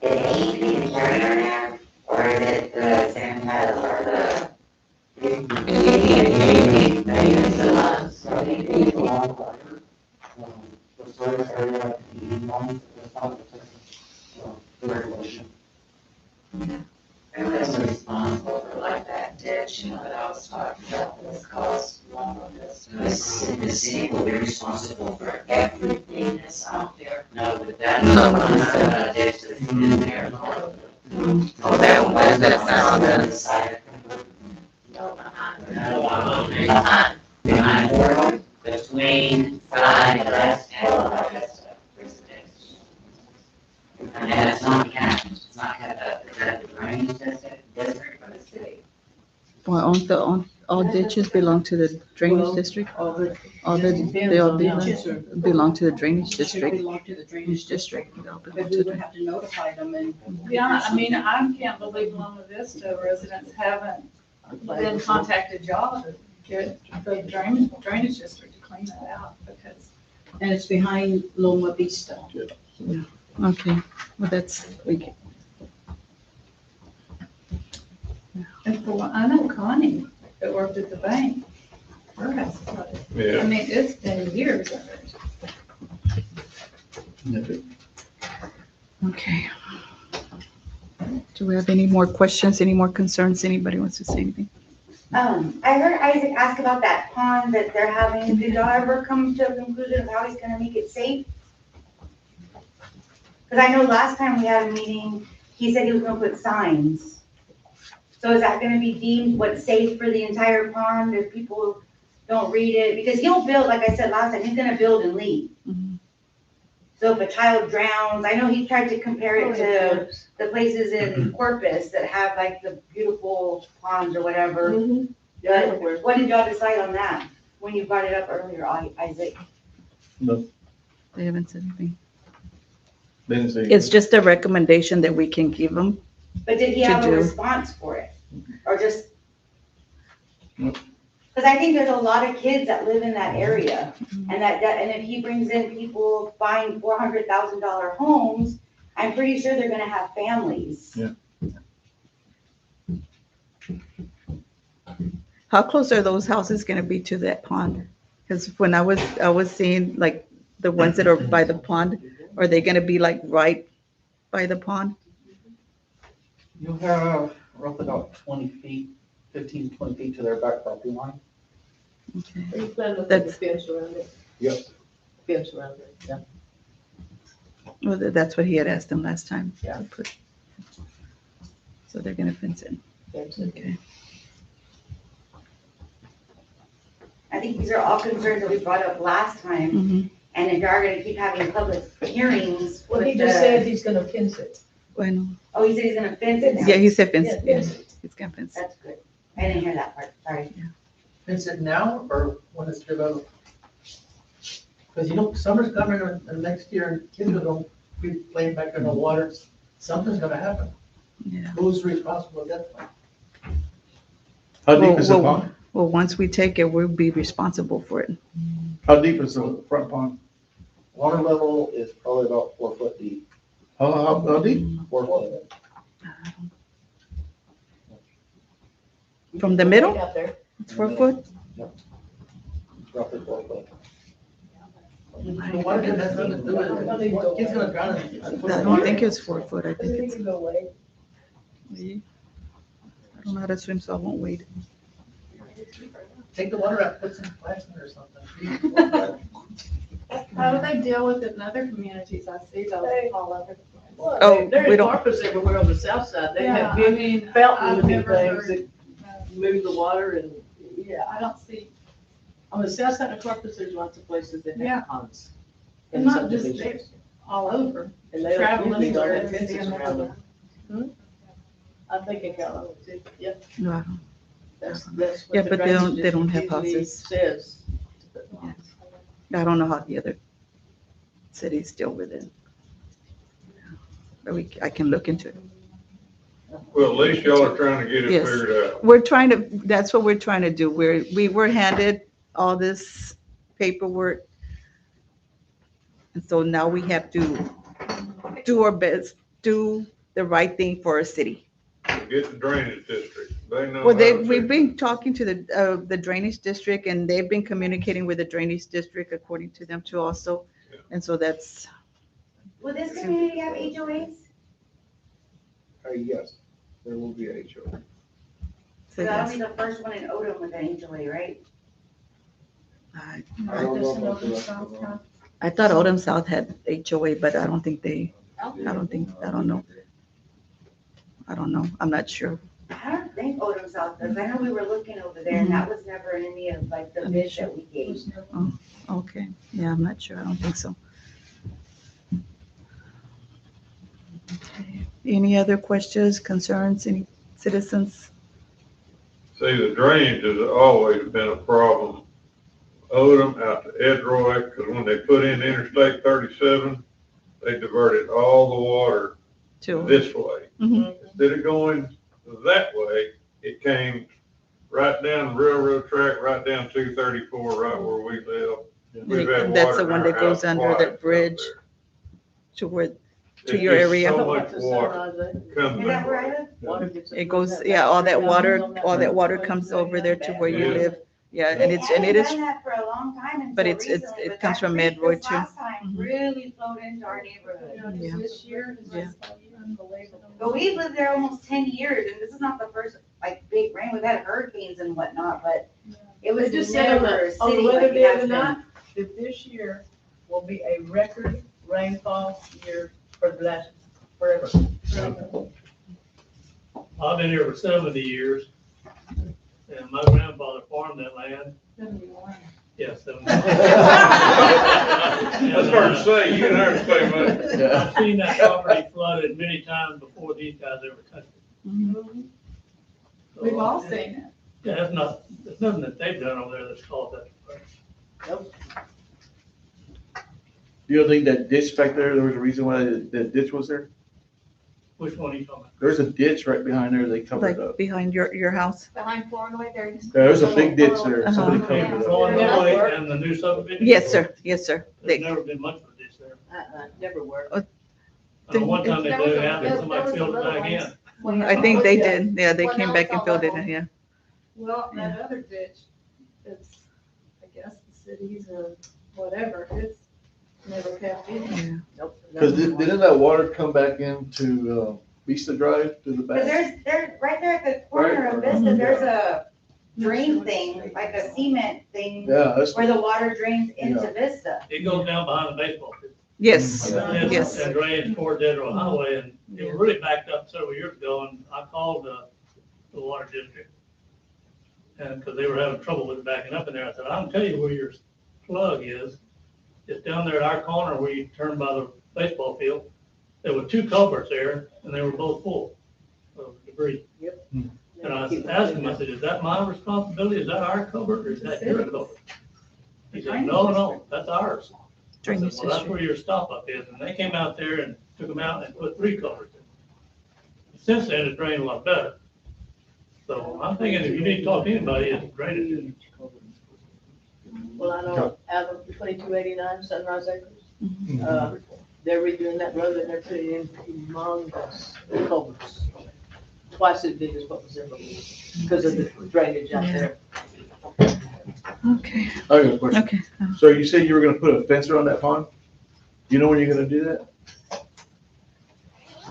did AEP in the area now, or is it the San Meadow or the? AEP, so AEP, the service area, the one, the regulation. Everybody's responsible for like that ditch, you know, that I was talking about, this cost along with this. The city will be responsible for everything that's out there. No, but that's not a ditch that's in there. Oh, that one, that's not on the side. No, behind, between side, left, and west. And that's not county, it's not county, is that the drainage district or the city? Well, all ditches belong to the drainage district? All the, they all belong to the drainage Should district. belong to the drainage district, They all belong because to we the- would have to notify them and. Yeah, I mean, I can't believe Loma Vista residents haven't been contacted y'all to get the drainage district to clean that out, because And it's behind Loma Vista. Okay, well, that's, and for one, I know Connie that worked at the bank. Her house is flooded. I Yeah. mean, it's been years of it. okay. Do we have any more questions, any more concerns? Anybody wants to say anything? I heard Isaac ask about that pond that they're having. Did y'all ever come to a conclusion of how he's gonna make it safe? Because I know last time we had a meeting, he said he was gonna put signs. So is that gonna be deemed what's safe for the entire pond if people don't read it? Because he'll build, like I said last time, he's gonna build and leave. So if a child drowns, I know he tried to compare it to the places in Corpus that have like the beautiful ponds or whatever. But what did y'all decide on that when you brought it up earlier, Isaac? They haven't said anything. They didn't say. It's just a recommendation that we can give them. But did he To have a do. response for it? Or just? Nope. Because I think there's a lot of kids that live in that area. And and if he brings in people buying $400,000 homes, I'm pretty sure they're gonna have families. Yeah. How close are those houses gonna be to that pond? Because when I was seeing like the ones that are by the pond, are they gonna be like right by the pond? You have roughly about 20 feet, 15, 20 feet to their back property line. Okay. Are you planning to put a That's- fence around it? Yep. Fence around it, yeah. Well, that's what he had asked them last time. Yeah. So they're gonna fence it. Fence it. Okay. I think these are all concerns that we brought up last time. Mhm. And if you are gonna keep having public hearings. Well, he with just the- said he's gonna fence it. Bueno. Oh, he said he's gonna fence it now? Yeah, he said fence, Yeah, yeah, fence he's gonna fence. That's good. I didn't hear that part, sorry. Fence it now or when it's developed? Because you know, summer's coming and next year, and kids are gonna be playing back in the water. Something's gonna happen. Yeah. Who's responsible at that point? How deep Well, is the well, pond? Well, once we take it, we'll be responsible for it. How deep is the front pond? Water level is probably about 4 foot deep. How deep? 4 foot. From the middle, Out there. it's 4 foot? Roughly 4 foot. The water has nothing to do with it. Kids gonna drown in it. I don't think it's 4 foot, I I think think it's, you go away. I don't know how to swim, so I won't wade. Take the water out, put some plants in it or something. How do they deal with it in other communities? I see those all over the place. Well, Oh, they're we in don't- Corpus everywhere on the south side. They Yeah, have I big mean, fountain I've looking never things heard, that move the water and, yeah. I don't see, On the south side of Corpus, there's lots of places that Yeah. have ponds. and not just there, all over. And they don't Travel usually don't anywhere have and fences see around them. them. I think in California too, yeah, No, I don't. that's Yeah, what the but drainage they don't district have usually houses. says. I don't know how the other cities deal with it. But I can look into it. Well, at least y'all are trying to get it Yes. figured out. We're trying to, that's what we're trying to do. We were handed all this paperwork. And so now we have to do our best, do the right thing for our city. Get the drainage district. They know. Well, how to we've fix been talking to the drainage district and they've been communicating with the drainage district according to them too also. And so that's, Will this community have HOAs? Yes, there will be a HOA. so So that'll be yes. the first one in Odom with an HOA, right? I don't know about the rest of them. I thought Odom South had HOA, but I don't know. I don't know. I'm not sure. I don't think Odom South does. I know we were looking over there and that was never in any of like the bids that we gave. Okay, yeah, I'm not sure. I don't think so. Okay. Any other questions, concerns, any citizens? See, the drainage has always been a problem. Odom out to Edroy, because when they put in Interstate 37, they diverted all the water this way. Mhm. Instead of going that way, it came right down the railroad track, right down 234, right where we live. We've had That's water the in one our that goes house under the twice out bridge there. to where, to It's your just area. So much water comes Is that that where I way. live? It goes, yeah, all that water comes over there to where you Yeah. live. Yeah, and They it haven't is, done that for a long time but until it recently, but comes that from creek Edroy this too. last time Mhm. really flowed into our neighborhood. Yeah. This year is Yeah. just unbelievable. But we've lived there almost 10 years and this is not the first like big rain. We've had hurricanes and whatnot, but it was They just said on never a the, on the city weather like the it other has been. night, that this year will be a record rainfall year for the last, forever. I've been here for 70 years, and my grandfather farmed that land. Yes. That's hard to say, you can hardly say much. I've seen that property flooded many times before these guys ever touched it. So, We've all seen it. Yeah, it's nothing that they've done over there that's caused that. Nope. You don't think that ditch back there was a reason why the ditch was there? Which one are you talking about? There's a ditch right behind there they covered like up. behind your house. Behind Flournoy, there used to. There's a big ditch there. Somebody Uh-huh. covered it up. Flournoy and the new subdivision? Yes, sir. Yes, sir. There's never been much of a ditch there. Never worked. And one time they There did was a- have it, there somebody was a filled it little back in. ones. I think they did. Yeah, they Well, came now back it's and all filled it level. in, yeah. Well, that other ditch, it's, I guess, the cities or whatever, it's never kept in. Yeah. Nope. Because didn't that water come back into Vista Drive to the Cause back? there's, right there at the corner of Vista, there's a drain thing, like a cement thing Yeah, that's, where the water drains into Yeah. Vista. It goes down behind the baseball field. Yes, And yes. And drains toward Dedro Highway, and it really backed up several years ago, and I called the water district. And, because they were having trouble with it backing up in there, I said, I can tell you where your plug is. It's down there at our corner where you turn by the baseball field. There were two culverts there, and they were both full of debris. Yep. And I asked him, I said, is that my responsibility? Is that our culvert, or is that your culvert? He said, no, that's ours. I said, well, that's where your stop up is, and they came out there and took them out and put 3 culverts in. Since then, it's drained a lot better. So I'm thinking if you need to talk to anybody, it's drainage. Well, I know out of 2289 Sunrise Acres, Mhm. they're redoing that road and they're putting in humongous culverts. Twice as big as what was there before, because of the drainage out there. Okay, I got a question. okay. So you said you were gonna put a fence around that pond? You know when you're gonna do that?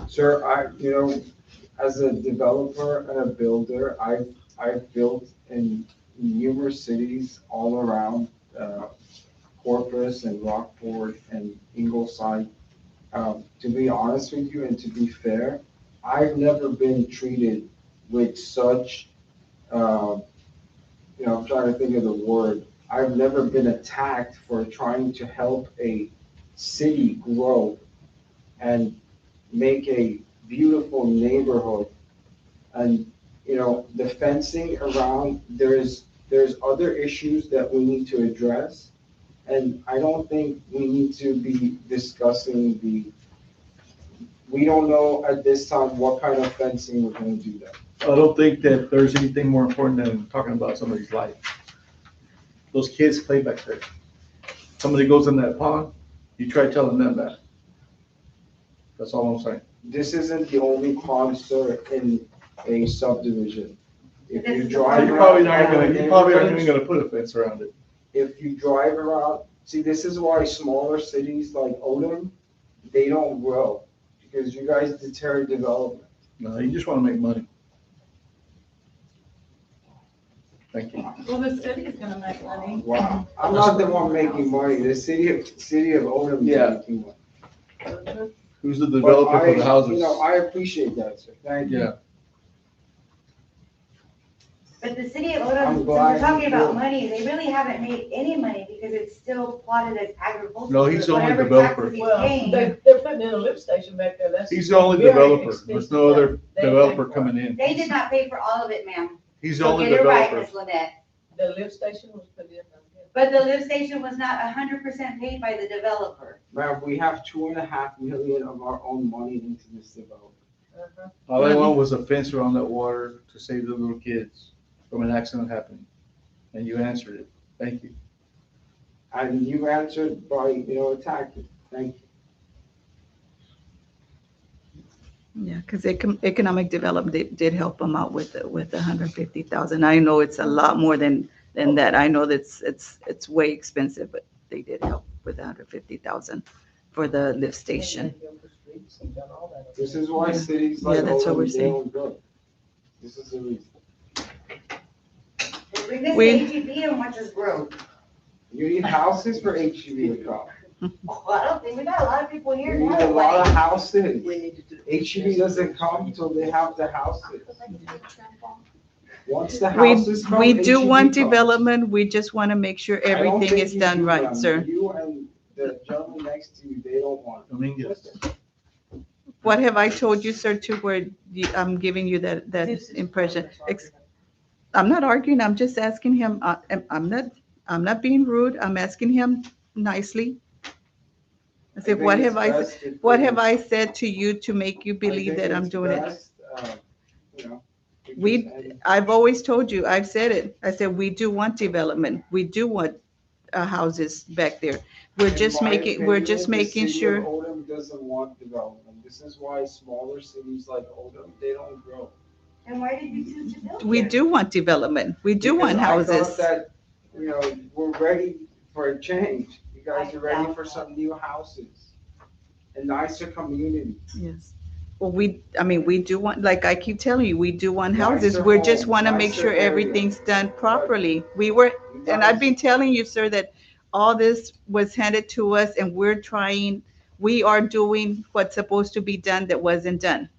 Sir, as a developer and a builder, I've built in numerous cities all around, Corpus and Rockport and Ingleside. To be honest with you and to be fair, I've never been treated with such, I'm trying to think of the word. I've never been attacked for trying to help a city grow and make a beautiful neighborhood. And, the fencing around, there's other issues that we need to address. And I don't think we need to be discussing we don't know at this time what kind of fencing we're gonna do that. I don't think that there's anything more important than talking about somebody's life. Those kids play back there. Somebody goes in that pond, you try telling them that. That's all I'm saying. This isn't the only pond, sir, in a subdivision. If you You drive probably around. aren't even gonna put a fence around it. If you drive around See, this is why smaller cities like Odom, they don't grow, because you guys deter development. No, you just want to make money. Thank you. Well, the city's gonna make money. Wow, I'm not the one making money, the city of Odom Yeah. is making money. Who's the But developer for the You houses? know, I appreciate that, sir, thank you. Yeah. But the city of I'm Odom, since glad we're talking you about did. money, they really haven't made any money because it's still plotted as agricultural. No, he's the only Whatever developer. taxes he's Well, paying. they're putting in a lift station back there, that's. He's the only very developer. There's expensive. no other They developer pay for it. coming in. They did not pay for all of it, ma'am. He's the So only get it right, developer. Ms. Lynette. The lift station was put in. But the lift station was not 100% paid by the developer. Ma'am, we have 2.5 million of our own money into this development. All I want was a fence around that water to save the little kids from an accident happening. And you answered it. Thank you. And you answered by, attacking, thank you. Yeah, because economic development did help them out with 150,000. I know it's a lot more than that. I know that's it's way expensive, but they did help with 150,000 for the lift station. This is why cities like that's what we're Odom, they saying. don't grow. This is the reason. Bring this to We- HEB and watch us grow. You need houses for HEB to come. Oh, I don't think, we got a lot of people here You need now. a lot of like- houses. We need to do. HEB doesn't come until they have the houses. Once the We, houses come, we do HEB want comes. development. We just want to make sure I don't everything think is you done do, right, ma'am. sir. You and the gentleman next to you, they don't want it. Dominguez. What have I told you, sir, to where I'm giving you that This is impression? what I'm talking about. I'm not arguing, I'm just asking him, I'm not being rude, I'm asking him nicely. I said, think what it's have I, best if what we- have I said to you to make you I believe think that I'm it's doing it? best, if We- just end- I've always told you, I've said it, I said, we do want development, we do want houses back there. We're In just my making, we're just opinion, making The city of sure, Odom doesn't want development. This is why smaller cities like Odom, they don't grow. And why did you choose to build we here? do want development, we do Because want I thought houses. that, we're ready for a change. You guys I are ready doubt for that. some new houses. A nicer community. Yes. Well, we do want, like I keep telling you, we do want houses. Nicer We just homes, want to make nicer sure area. everything's done properly. You And I've guys- been telling you, sir, that all this was handed to us and we are doing what's supposed to be done that wasn't done.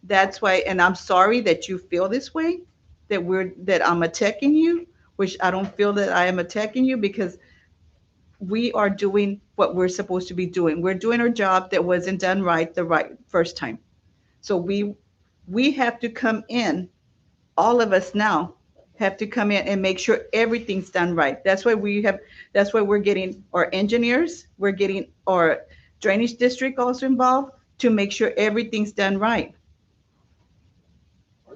That's why, and I'm sorry that you feel this way, that I'm attacking you, which I don't feel that I am attacking you because we are doing what we're supposed to be doing. We're doing our job that wasn't done right the right first time. So we have to come in, all of us now have to come in and make sure everything's done right. That's why we're getting our engineers, we're getting our drainage district also involved to make sure everything's done right.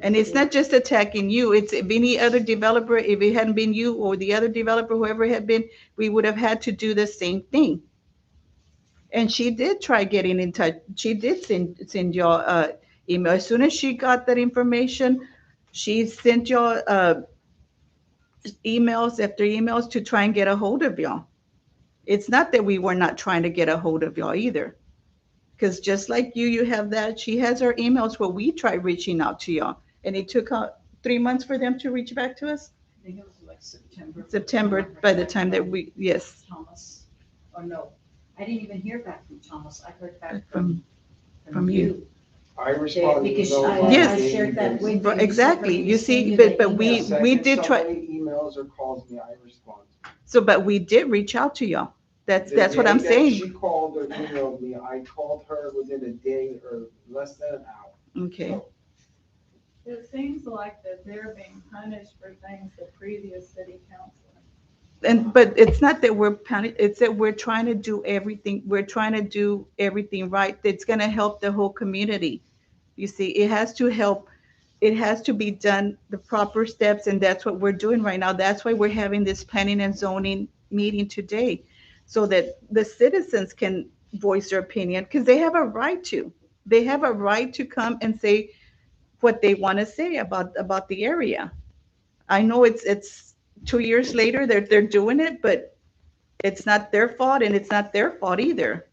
And it's not just attacking you, it's if any other developer, if it hadn't been you or the other developer, whoever it had been, we would have had to do the same thing. And she did try getting in touch. She did send y'all email. As soon as she got that information, she sent y'all emails after emails to try and get a hold of y'all. It's not that we were not trying to get a hold of y'all either. Because just like you have that, she has her emails where we tried reaching out to y'all. And it took 3 months for them to reach back to us? I think it was like September. September, by the time that yes. Thomas, or no, I didn't even hear back from Thomas, I heard back From from you. I responded to Because those. I Yes. shared that with you. But exactly, you see, but we did try, Somebody emails or calls me, I respond. but we did reach out to y'all. That's The what I'm day that saying. She called or emailed me, I called her within a day or less than an hour. Okay. So, It seems like that they're being punished for things the previous city council. But it's not that we're panic, it's that we're trying to do everything right. That's gonna help the whole community. You see, it has to help, it has to be done, the proper steps, and that's what we're doing right now. That's why we're having this planning and zoning meeting today, so that the citizens can voice their opinion, because they have a right to. They have a right to come and say what they want to say about the area. I know it's 2 years later, they're doing it, but It's not their fault and it's not their fault either.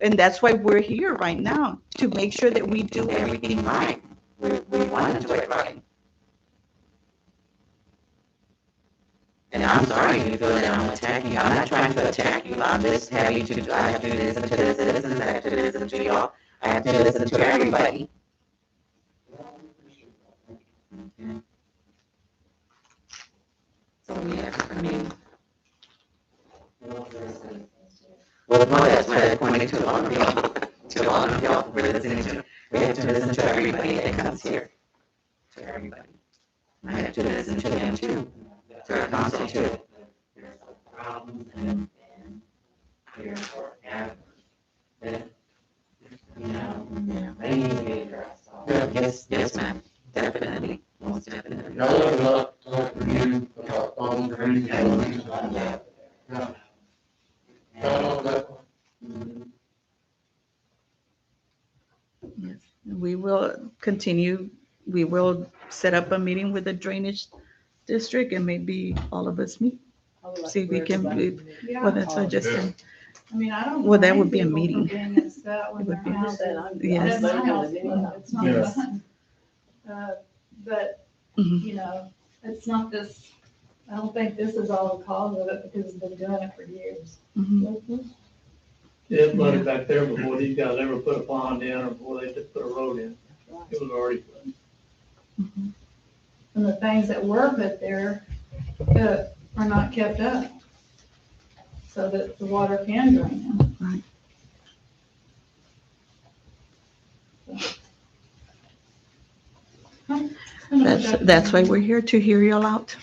And that's why we're here right now, to make sure that we do everything right. We want to do it right. And I'm sorry if you feel that I'm attacking you. I'm not trying to attack you. I'm just having to, I have to listen to the citizens, I have to listen to y'all, I have to listen to everybody. Okay. So yeah, I mean. Well, no, that's why I pointed to all of y'all, to all of y'all, we're listening to, we have to listen to everybody that comes here. To everybody. I have to listen to them too, to our council too. There's problems and here forever. That, you know, they need to be addressed. Yes, yes, ma'am, definitely, most definitely. Y'all have not talked to you about on the radio and things like that. Yeah. Y'all know that one? Yes, we will continue. We will set up a meeting with the drainage district and maybe all of us meet. See if we can, well, that's what I just said. I mean, I don't. Well, that blame would be a people for meeting. being upset when It would their be- house is- Yes. That's my house, it's not Yes. mine. But, Mhm. you know, it's not this, I don't think this is all the cause of it, because they've been doing it for years. Mhm. It flooded back there before these guys ever put a pond in or before they just put a road in. It was already flooded. And the things that were put there, are not kept up, so that the water can drain in. Right. That's why we're here, to hear y'all out.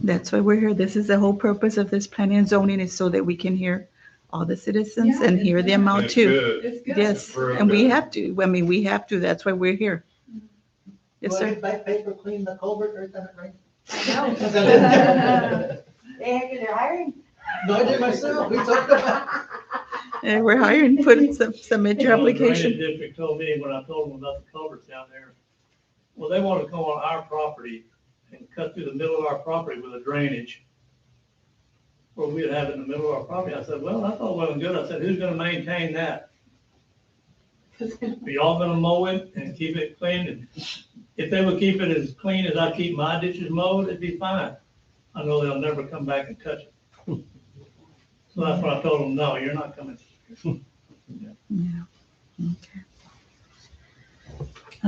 That's why we're here. This is the whole purpose of this planning and zoning, is so that we can hear all the citizens and hear them out It's too. good. It's good. Yes, and we have to. I mean, we have to. That's why we're here. Yes, Do I sir. get back paper clean the culvert every time it rains? They're hiring. No, I did myself, we talked about. Yeah, we're hiring, submit your Well, the drainage application. district told me when I told them about the culverts down there, well, they want to come on our property and cut through the middle of our property with a drainage. Or we'd have it in the middle of our property. I said, well, that's all well and good. I said, who's gonna maintain that? Are y'all gonna mow it and keep it clean? And if they would keep it as clean as I keep my ditches mowed, it'd be fine. I know they'll never come back and touch it. So that's when I told them, no, you're not coming. Yeah.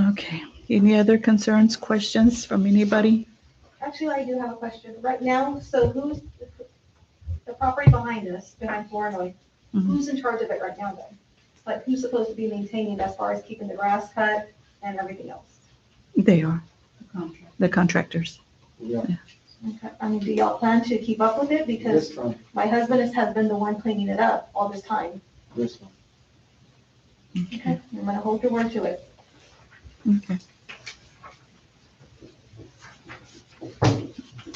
Okay. Any other concerns, questions from anybody? Actually, I do have a question. Right now, so who's, the property behind us, behind Flournoy, Mhm. who's in charge of it right now then? Like, who's supposed to be maintaining as far as keeping the grass cut and everything else? They are, the contractors. Yeah, Okay, I mean, do y'all plan to keep up with it? Because this one, my husband has been the one cleaning it up all this time. this one. Okay, I'm gonna hold your word to it. Okay.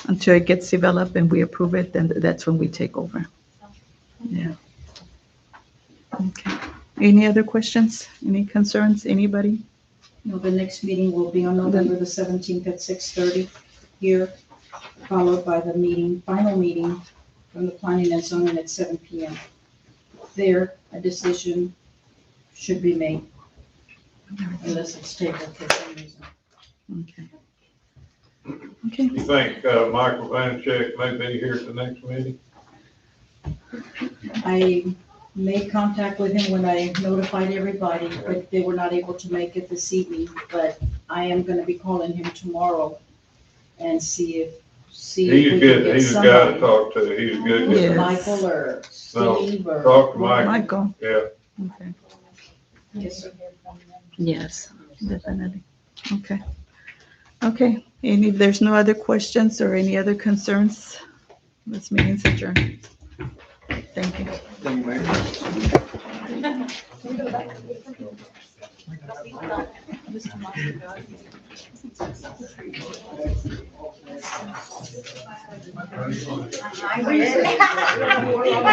Until it gets developed and we approve it, then that's when we take over. Yeah. Okay. Any other questions? Any concerns? Anybody? No, the next meeting will be on November the 17th at 6:30 here, followed by the meeting, final meeting from the planning and zoning at 7 PM. There, a decision should be made unless it's tabled for some reason. Okay. Okay. You think, Michael Vancheck may be here at the next meeting? I made contact with him when I notified everybody, but they were not able to make it this evening. But I am gonna be calling him tomorrow and see if we He's can good, get he's a guy to somebody. talk to, he's good. Yes. Michael or No, Steve or. talk to Mike. Michael. Yeah, Okay. Yes, sir. Yes, definitely. Okay. Okay. Any, if there's no other questions or any other concerns, this meeting's adjourned. Thank you. Thank you, Mayor. I did.